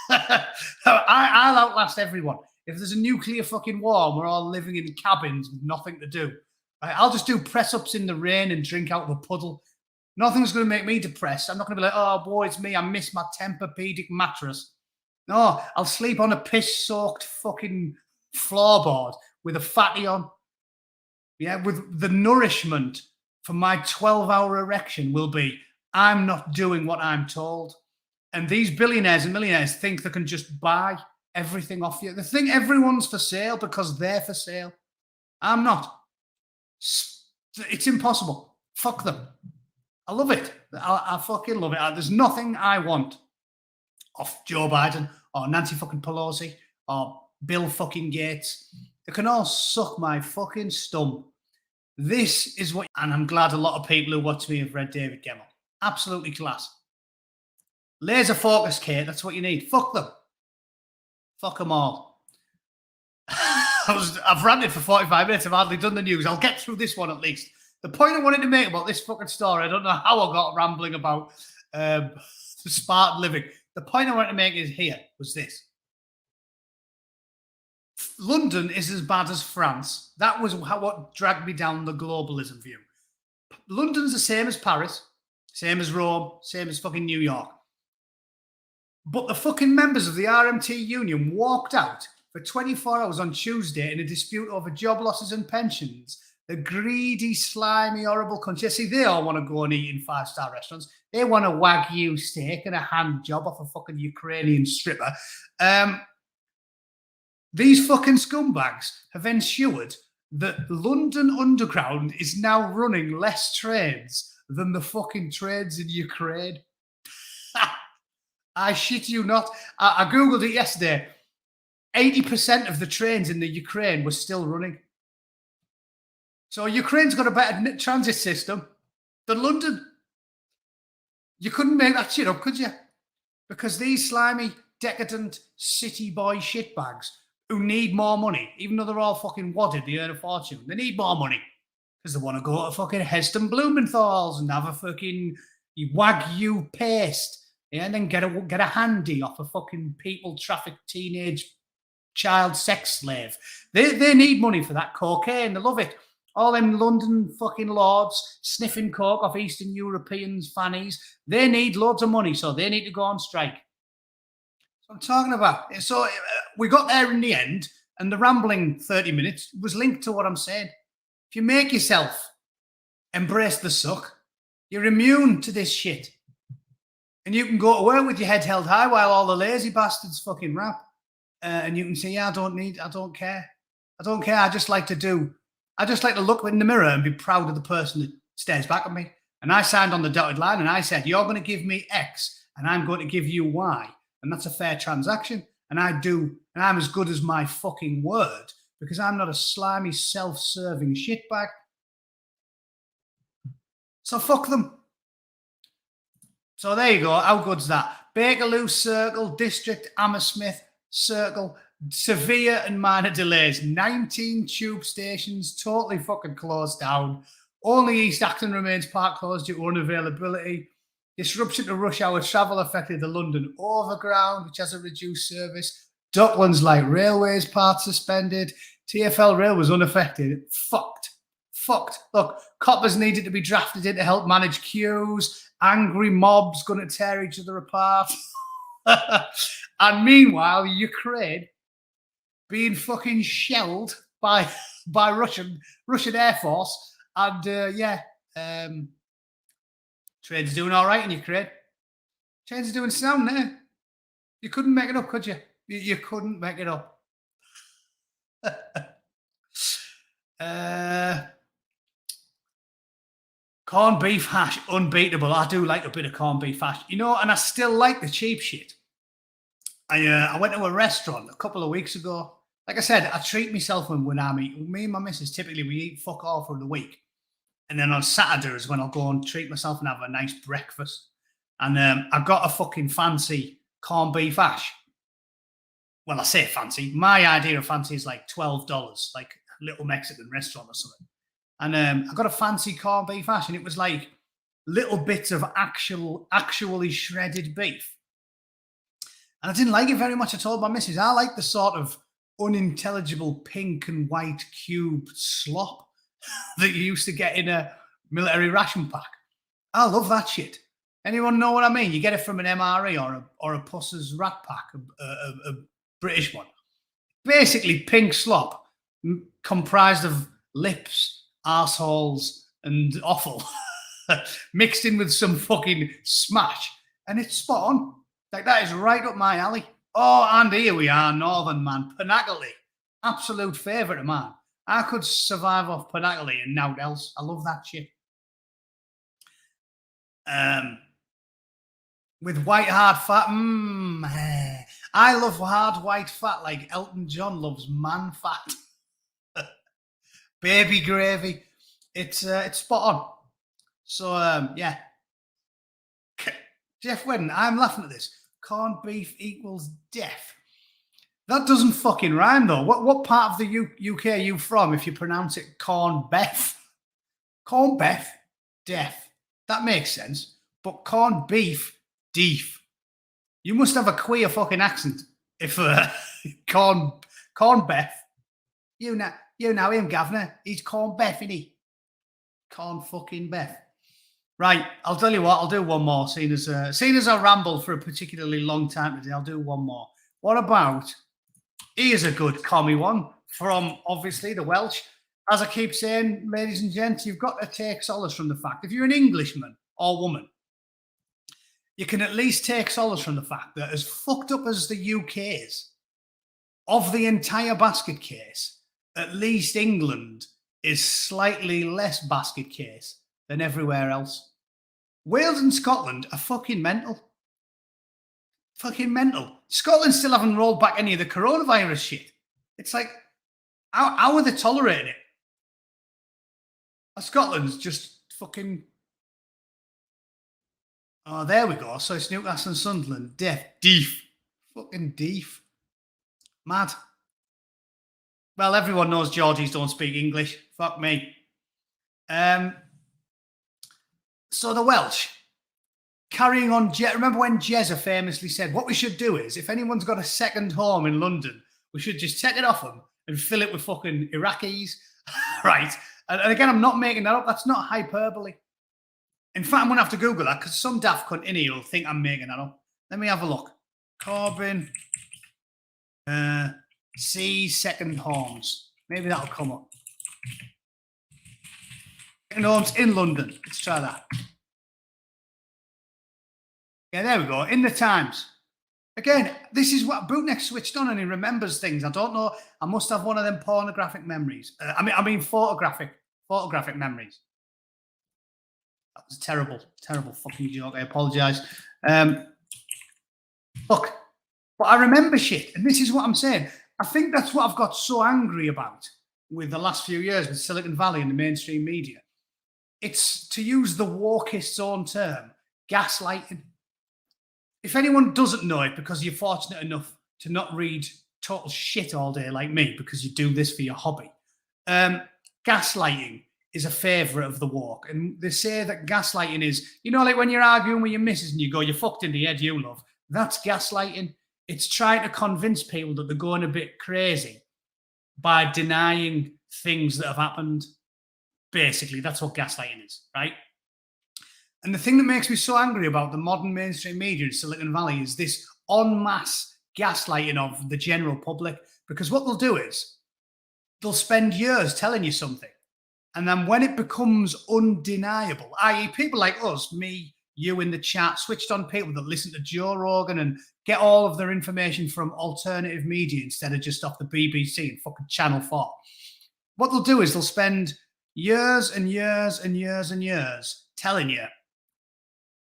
I'll outlast everyone. If there's a nuclear fucking war and we're all living in cabins with nothing to do, I'll just do press-ups in the rain and drink out of a puddle. Nothing's going to make me depressed. I'm not going to be like, oh, boy, it's me. I miss my Tempur-Pedic mattress. No, I'll sleep on a piss-soaked fucking floorboard with a fatty on. Yeah, with the nourishment for my 12-hour erection will be, I'm not doing what I'm told. And these billionaires and millionaires think they can just buy everything off you. They think everyone's for sale because they're for sale. I'm not. It's impossible. Fuck them. I love it. I fucking love it. There's nothing I want off Joe Biden or Nancy fucking Pelosi or Bill fucking Gates. They can all suck my fucking stump. This is what, and I'm glad a lot of people who watch me have read David Gemmell. Absolutely class. Laser focus, Kate. That's what you need. Fuck them. Fuck them all. I've ranted for 45 minutes. I've hardly done the news. I'll get through this one at least. The point I wanted to make about this fucking story, I don't know how I got rambling about Spartan living. The point I wanted to make was this. London is as bad as France. That was what dragged me down the globalism view. London's the same as Paris, same as Rome, same as fucking New York. But the fucking members of the RMT union walked out for 24 hours on Tuesday in a dispute over job losses and pensions. The greedy, slimy, horrible country. See, they all want to go and eat in five-star restaurants. They want a Wagyu steak and a hand job off a fucking Ukrainian stripper. These fucking scumbags have ensured that London Underground is now running less trains than the fucking trains in Ukraine. I shit you not. I Googled it yesterday. 80% of the trains in the Ukraine were still running. So Ukraine's got a better transit system than London. You couldn't make that shit up, could you? Because these slimy, decadent city boy shitbags who need more money, even though they're all fucking wadded, they earn a fortune, they need more money because they want to go to fucking Heston Blumenthal's and have a fucking Wagyu paste, yeah, and then get a handy off a fucking people trafficked teenage child sex slave. They need money for that cocaine. They love it. All them London fucking lords sniffing coke off Eastern Europeans' fannies, they need loads of money, so they need to go on strike. That's what I'm talking about. So we got there in the end, and the rambling 30 minutes was linked to what I'm saying. If you make yourself embrace the suck, you're immune to this shit. And you can go to work with your head held high while all the lazy bastards fucking rap. And you can say, yeah, I don't care. I just like to look in the mirror and be proud of the person that stares back at me. And I signed on the dotted line and I said, you're going to give me X and I'm going to give you Y. And that's a fair transaction. And I'm as good as my fucking word because I'm not a slimy, self-serving shitbag. So fuck them. So there you go. How good's that? Bakerloo Circle, District, Hammersmith Circle, severe and minor delays. 19 tube stations totally fucking closed down. Only East Acton remains part closed due to unavailability. Disruption to rush hour travel affected the London Overground, which has a reduced service. Docklands Light Railways part suspended. TfL Rail was unaffected. Fucked. Look, coppers needed to be drafted in to help manage queues. Angry mobs going to tear each other apart. And meanwhile, Ukraine being fucking shelled by Russian Air Force. And trade's doing all right in Ukraine. Trade's doing sound there. You couldn't make it up, could you? You couldn't make it up. Corned beef hash, unbeatable. I do like a bit of corned beef hash. You know, and I still like the cheap shit. I went to a restaurant a couple of weeks ago. Like I said, I treat myself when I'm eating. Me and my missus, typically, we eat fuck all for the week. And then on Saturday is when I'll go and treat myself and have a nice breakfast. And I got a fucking fancy corned beef hash. Well, I say fancy. My idea of fancy is like $12, like a little Mexican restaurant or something. And I got a fancy corned beef hash, and it was like little bits of actually shredded beef. And I didn't like it very much. I told my missus, I like the sort of unintelligible pink and white cube slop that you used to get in a military ration pack. I love that shit. Anyone know what I mean? You get it from an MRE or a Puss's Rat Pack, a British one. Basically, pink slop comprised of lips, arseholes, and offal mixed in with some fucking smash, and it's spot on. Like, that is right up my alley. Oh, and here we are, Northern man, Panagally, absolute favourite of mine. I could survive off Panagally and nothing else. I love that shit. With white hard fat, I love hard white fat like Elton John loves man fat. Baby gravy, it's spot on. So yeah, Jeff Wedden, I'm laughing at this. Corned beef equals death. That doesn't fucking rhyme though. What part of the UK are you from if you pronounce it corned beef? Corned beef, death. That makes sense. But corned beef, deef. You must have a queer fucking accent if corned beef. You know him, Governor. He's corned beef, isn't he? Corn fucking beef. Right, I'll tell you what, I'll do one more. Seeing as I rambled for a particularly long time today, I'll do one more. What about, here's a good commie one from, obviously, the Welsh. As I keep saying, ladies and gents, you've got to take solace from the fact, if you're an Englishman or woman, you can at least take solace from the fact that as fucked up as the UK is, of the entire basket case, at least England is slightly less basket case than everywhere else. Wales and Scotland are fucking mental. Fucking mental. Scotland still haven't rolled back any of the coronavirus shit. It's like, how are they tolerating it? Scotland's just fucking... Oh, there we go. So it's Newcastle and Sunderland. Deef. Fucking deef. Mad. Well, everyone knows Georgies don't speak English. Fuck me. So the Welsh, carrying on, remember when Jezza famously said, what we should do is, if anyone's got a second home in London, we should just take it off them and fill it with fucking Iraqis, right? And again, I'm not making that up. That's not hyperbole. In fact, I'm going to have to Google that because some daft cunt in here will think I'm making that up. Let me have a look. Corbyn, see second homes. Maybe that'll come up. Second homes in London. Let's try that. Yeah, there we go. In the Times. Again, this is what Bootneck switched on and he remembers things. I don't know. I must have one of them pornographic memories. I mean photographic memories. That was a terrible fucking joke. I apologise. Look, but I remember shit, and this is what I'm saying. I think that's what I've got so angry about with the last few years with Silicon Valley and the mainstream media. It's, to use the wokeist's own term, gaslighting. If anyone doesn't know it because you're fortunate enough to not read total shit all day like me because you do this for your hobby, gaslighting is a favourite of the woke. And they say that gaslighting is, you know, like when you're arguing with your missus and you go, you're fucked in the head, you love. That's gaslighting. It's trying to convince people that they're going a bit crazy by denying things that have happened. Basically, that's what gaslighting is, right? And the thing that makes me so angry about the modern mainstream media in Silicon Valley is this en masse gaslighting of the general public. Because what they'll do is they'll spend years telling you something. And then when it becomes undeniable, i.e. people like us, me, you in the chat, switched on people that listen to Joe Rogan and get all of their information from alternative media instead of just off the BBC and fucking Channel 4. What they'll do is they'll spend years and years and years and years telling you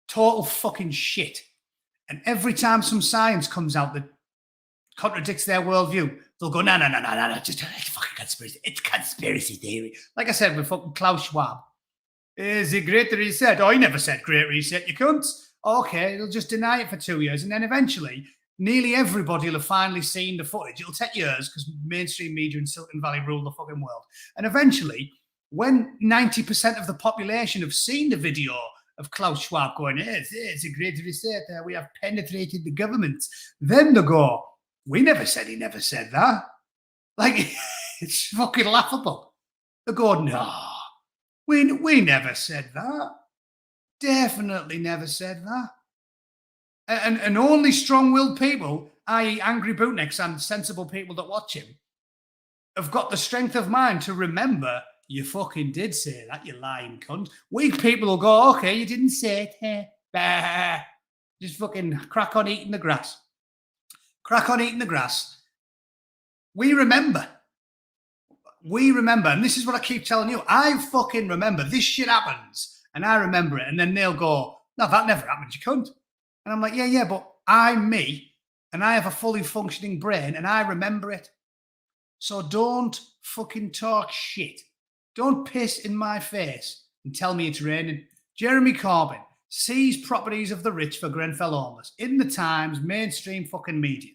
total fucking shit. And every time some science comes out that contradicts their worldview, they'll go, no, just it's fucking conspiracy. It's conspiracy theory. Like I said with fucking Klaus Schwab. Is it Great Reset? Oh, he never said Great Reset, you cunts. Okay, they'll just deny it for 2 years. And then eventually, nearly everybody will have finally seen the footage. It'll take years because mainstream media in Silicon Valley rule the fucking world. And eventually, when 90% of the population have seen the video of Klaus Schwab going, it's a Great Reset, we have penetrated the government, then they'll go, we never said he never said that. Like, it's fucking laughable. They go, no, we never said that. Definitely never said that. And only strong-willed people, i.e. Angry Bootnecks and sensible people that watch him, have got the strength of mind to remember you fucking did say that, you lying cunt. Weak people will go, okay, you didn't say it. Bah. Just fucking crack on eating the grass. Crack on eating the grass. We remember. And this is what I keep telling you. I fucking remember. This shit happens, and I remember it. And then they'll go, no, that never happened, you cunt. And I'm like, yeah, but I'm me, and I have a fully functioning brain, and I remember it. So don't fucking talk shit. Don't piss in my face and tell me it's raining. Jeremy Corbyn seized properties of the rich for Grenfell homeless in the Times, mainstream fucking media.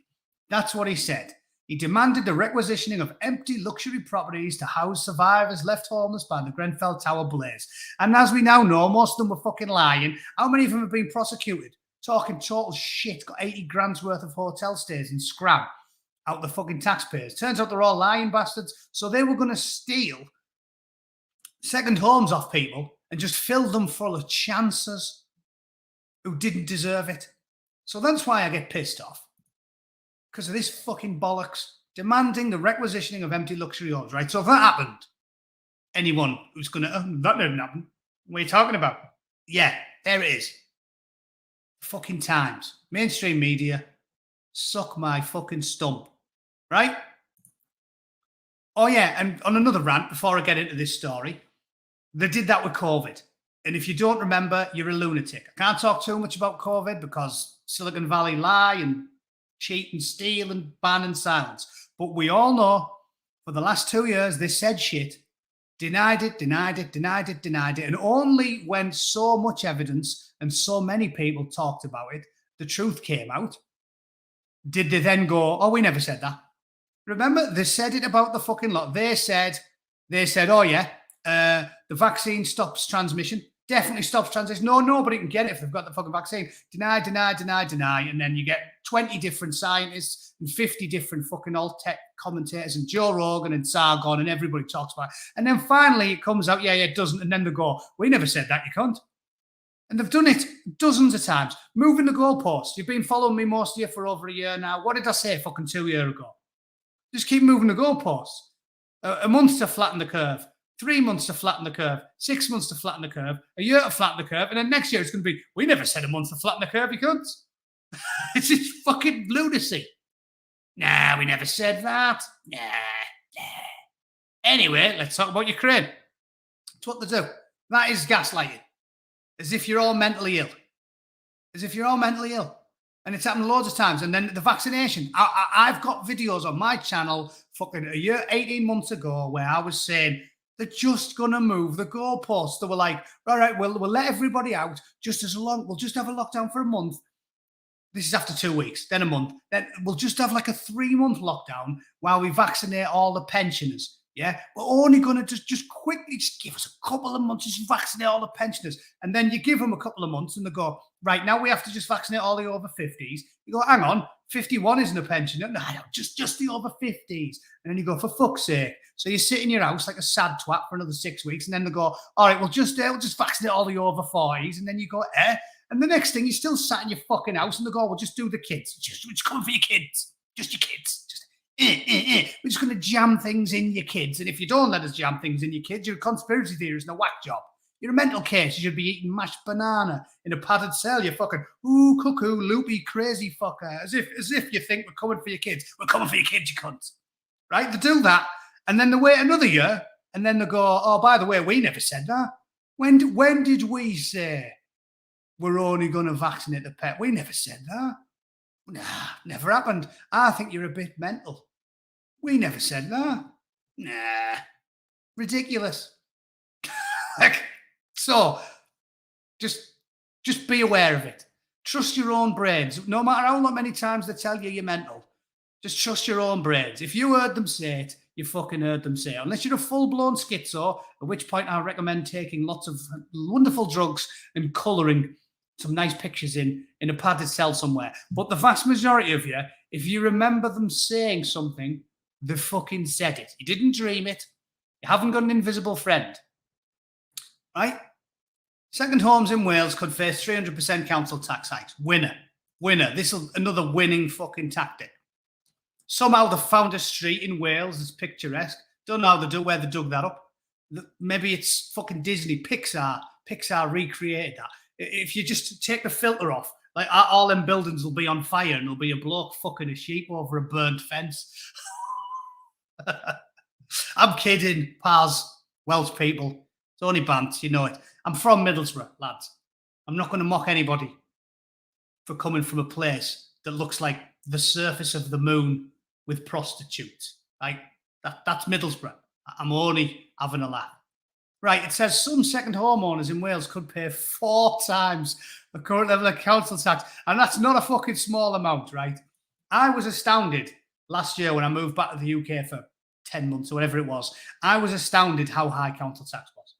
That's what he said. He demanded the requisitioning of empty luxury properties to house survivors left homeless by the Grenfell Tower blaze. And as we now know, most of them were fucking lying. How many of them have been prosecuted? Talking total shit, got 80 grand's worth of hotel stays and scram out the fucking taxpayers. Turns out they're all lying bastards. So they were going to steal second homes off people and just fill them full of chancers who didn't deserve it. So that's why I get pissed off. Because of this fucking bollocks demanding the requisitioning of empty luxury homes, right? So if that happened, anyone who's going to, that didn't happen. What are you talking about? Yeah, there it is. Fucking Times. Mainstream media. Suck my fucking stump. Right? Oh yeah, and on another rant, before I get into this story, they did that with COVID. And if you don't remember, you're a lunatic. I can't talk too much about COVID because Silicon Valley lie and cheat and steal and ban and silence. But we all know for the last 2 years, they said shit, denied it. And only when so much evidence and so many people talked about it, the truth came out, did they then go, oh, we never said that. Remember, they said it about the fucking lot. They said, oh yeah, the vaccine stops transmission. Definitely stops transmission. No, nobody can get it if they've got the fucking vaccine. Deny. And then you get 20 different scientists and 50 different fucking alt-tech commentators and Joe Rogan and Sargon and everybody talks about it. And then finally it comes out, yeah, it doesn't. And then they go, we never said that, you can't. And they've done it dozens of times. Moving the goalposts. You've been following me most of you for over a year now. What did I say fucking 2 years ago? Just keep moving the goalposts. A month to flatten the curve. 3 months to flatten the curve. 6 months to flatten the curve. A year to flatten the curve. And then next year it's going to be, we never said a month to flatten the curve, you cunts. It's just fucking lunacy. Nah, we never said that. Nah. Anyway, let's talk about Ukraine. That's what they do. That is gaslighting. As if you're all mentally ill. And it's happened loads of times. And then the vaccination. I've got videos on my channel fucking a year, 18 months ago, where I was saying they're just going to move the goalposts. They were like, all right, we'll let everybody out just as long. We'll just have a lockdown for a month. This is after 2 weeks, then a month. Then we'll just have like a 3-month lockdown while we vaccinate all the pensioners. Yeah, we're only going to just quickly just give us a couple of months, just vaccinate all the pensioners. And then you give them a couple of months and they go, right, now we have to just vaccinate all the over 50s. You go, hang on, 51 isn't a pensioner. No, just the over 50s. And then you go, for fuck's sake. So you sit in your house like a sad twat for another 6 weeks. And then they go, all right, we'll just vaccinate all the over 40s. And then you go, eh? And the next thing, you're still sat in your fucking house and they go, well, just do the kids. Just come for your kids. Just your kids. We're just going to jam things in your kids. And if you don't let us jam things in your kids, you're a conspiracy theorist and a whack job. You're a mental case. You should be eating mashed banana in a padded cell. You fucking, ooh, cuckoo, loopy, crazy fucker. As if you think we're coming for your kids. We're coming for your kids, you cunts. Right? They do that. And then they wait another year. And then they go, oh, by the way, we never said that. When did we say we're only going to vaccinate the pet? We never said that. Nah, never happened. I think you're a bit mental. We never said that. Nah, ridiculous. So, just be aware of it. Trust your own brains. No matter how many times they tell you you're mental, just trust your own brains. If you heard them say it, you fucking heard them say it. Unless you're a full-blown schizo, at which point I recommend taking lots of wonderful drugs and colouring some nice pictures in a padded cell somewhere. But the vast majority of you, if you remember them saying something, they fucking said it. You didn't dream it. You haven't got an invisible friend. Right? Second homes in Wales could face 300% council tax hikes. Winner. This is another winning fucking tactic. Somehow they found a street in Wales that's picturesque. Don't know where they dug that up. Maybe it's fucking Disney, Pixar. Pixar recreated that. If you just take the filter off, like all them buildings will be on fire and there'll be a bloke fucking a sheep over a burnt fence. I'm kidding, pals, Welsh people. It's only bants, you know it. I'm from Middlesbrough, lads. I'm not going to mock anybody for coming from a place that looks like the surface of the moon with prostitutes. Like that's Middlesbrough. I'm only having a laugh. Right, it says some second homeowners in Wales could pay 4 times the current level of council tax. And that's not a fucking small amount, right? I was astounded last year when I moved back to the UK for 10 months or whatever it was. I was astounded how high council tax was.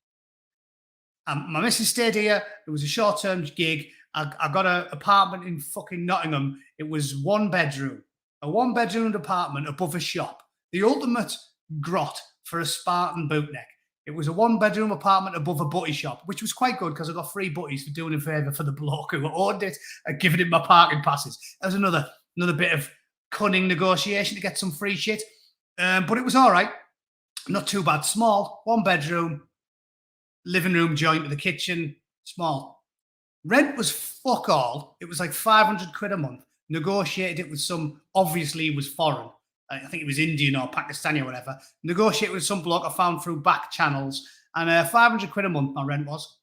My missus stayed here. It was a short-term gig. I got an apartment in fucking Nottingham. It was 1 bedroom. A 1-bedroom apartment above a shop. The ultimate grot for a Spartan bootneck. It was a 1-bedroom apartment above a butty shop, which was quite good because I got free butties for doing a favour for the bloke who owned it and giving him my parking passes. That was another bit of cunning negotiation to get some free shit. But it was all right. Not too bad. Small, 1-bedroom, living room joint with a kitchen, small. Rent was fuck all. It was like 500 quid a month. Negotiated it with some, obviously he was foreign. I think it was Indian or Pakistani or whatever. Negotiated with some bloke I found through back channels. And 500 quid a month my rent was.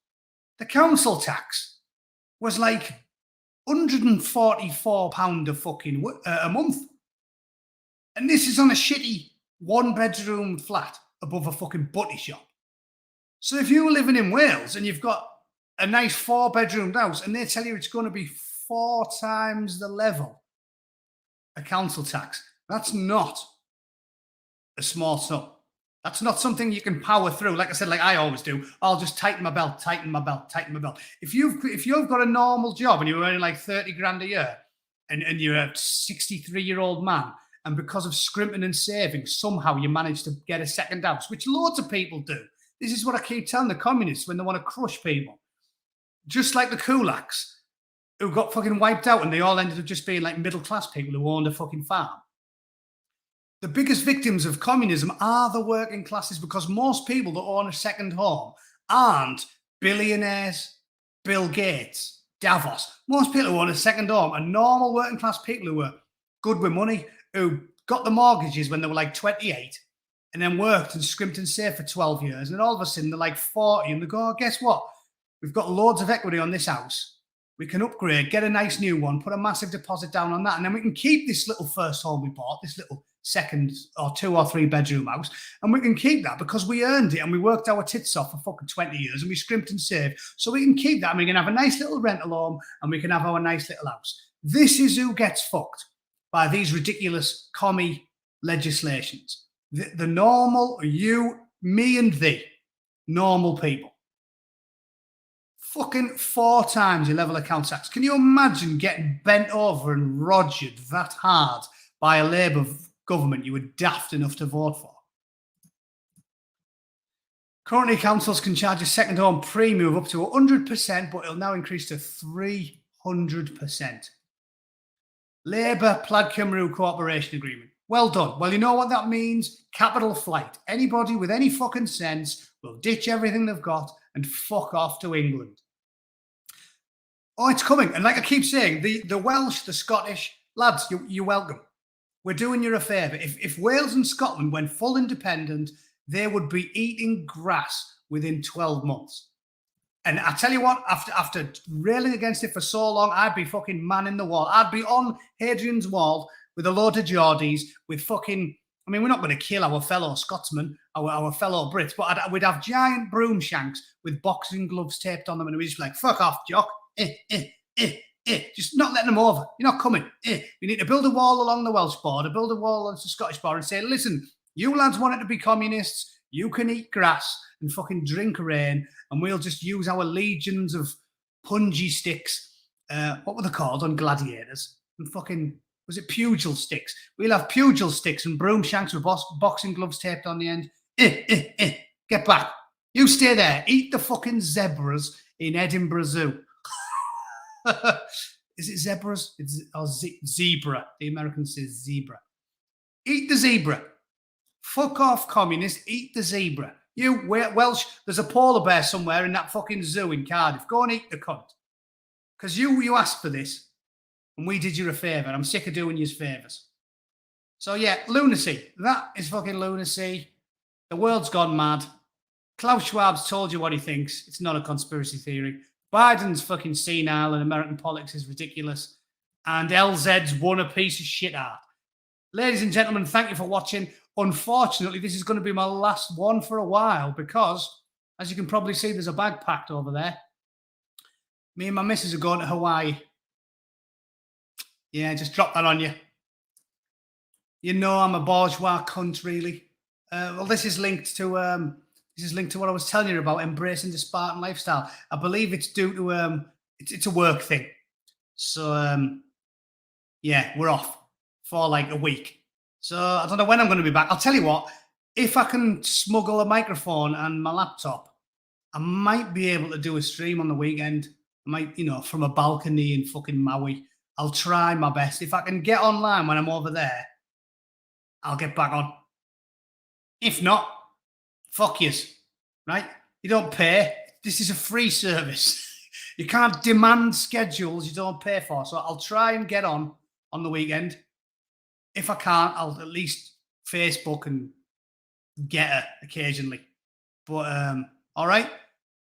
The council tax was like £144 a month. And this is on a shitty 1-bedroom flat above a fucking butty shop. So if you were living in Wales and you've got a nice 4-bedroom house and they tell you it's going to be 4 times the level of council tax, that's not a small sum. That's not something you can power through. Like I said, like I always do, I'll just tighten my belt. If you've got a normal job and you're earning like 30 grand a year and you're a 63-year-old man, and because of scrimping and saving, somehow you manage to get a second house, which loads of people do. This is what I keep telling the communists when they want to crush people. Just like the kulaks who got fucking wiped out and they all ended up just being like middle-class people who owned a fucking farm. The biggest victims of communism are the working classes because most people that own a second home aren't billionaires, Bill Gates, Davos. Most people who own a second home are normal working class people who were good with money, who got the mortgages when they were like 28 and then worked and scrimped and saved for 12 years. And all of a sudden they're like 40 and they go, oh, guess what? We've got loads of equity on this house. We can upgrade, get a nice new one, put a massive deposit down on that. And then we can keep this little first home we bought, this little second or 2 or 3 bedroom house. And we can keep that because we earned it and we worked our tits off for fucking 20 years and we scrimped and saved. So we can keep that and we can have a nice little rental home and we can have our nice little house. This is who gets fucked by these ridiculous commie legislations. The normal, you, me and thee, normal people. Fucking 4 times your level of council tax. Can you imagine getting bent over and rogered that hard by a Labour government you were daft enough to vote for? Currently, councils can charge a second home premium of up to 100%, but it'll now increase to 300%. Labour Plaid Cymru Cooperation Agreement. Well done. Well, you know what that means? Capital flight. Anybody with any fucking sense will ditch everything they've got and fuck off to England. Oh, it's coming. And like I keep saying, the Welsh, the Scottish, lads, you're welcome. We're doing you a favour. If Wales and Scotland went full independent, they would be eating grass within 12 months. And I tell you what, after railing against it for so long, I'd be fucking manning the wall. I'd be on Hadrian's Wall with a load of Geordies, with fucking, I mean, we're not going to kill our fellow Scotsmen, our fellow Brits, but we'd have giant broom shanks with boxing gloves taped on them, and we'd just be like, fuck off, jock. Just not letting them over. You're not coming. We need to build a wall along the Welsh border, build a wall along the Scottish border, and say, listen, you lads wanted to be communists, you can eat grass and fucking drink rain, and we'll just use our legions of punji sticks. What were they called on Gladiators? And fucking, was it pugil sticks? We'll have pugil sticks and broom shanks with boxing gloves taped on the end. Get back. You stay there. Eat the fucking zebras in Edinburgh Zoo. Is it zebras? Zebra. The Americans say zebra. Eat the zebra. Fuck off, communists. Eat the zebra. You Welsh, there's a polar bear somewhere in that fucking zoo in Cardiff. Go and eat the cunt. Because you asked for this, and we did you a favour. I'm sick of doing you favours. So yeah, lunacy. That is fucking lunacy. The world's gone mad. Klaus Schwab's told you what he thinks. It's not a conspiracy theory. Biden's fucking senile and American politics is ridiculous. And LZ's won a piece of shit art. Ladies and gentlemen, thank you for watching. Unfortunately, this is going to be my last one for a while because, as you can probably see, there's a bag packed over there. Me and my missus are going to Hawaii. Yeah, just drop that on you. You know I'm a bourgeois cunt, really. Well, this is linked to what I was telling you about embracing the Spartan lifestyle. I believe it's due to it's a work thing. So yeah, we're off for like a week. So I don't know when I'm going to be back. I'll tell you what, if I can smuggle a microphone and my laptop, I might be able to do a stream on the weekend. I might, from a balcony in fucking Maui. I'll try my best. If I can get online when I'm over there, I'll get back on. If not, fuck yous, right? You don't pay. This is a free service. You can't demand schedules you don't pay for. So I'll try and get on the weekend. If I can't, I'll at least Facebook and get her occasionally. But all right.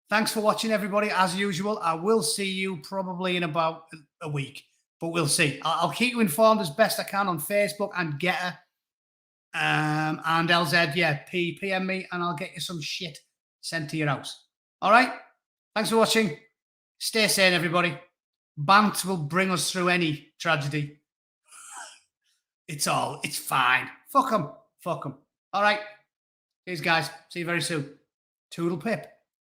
Thanks for watching, everybody. As usual, I will see you probably in about a week, but we'll see. I'll keep you informed as best I can on Facebook and get her. And LZ, yeah, PM me and I'll get you some shit sent to your house. All right. Thanks for watching. Stay sane, everybody. Bant will bring us through any tragedy. It's fine. Fuck them. All right. Cheers, guys. See you very soon. Toodle pip.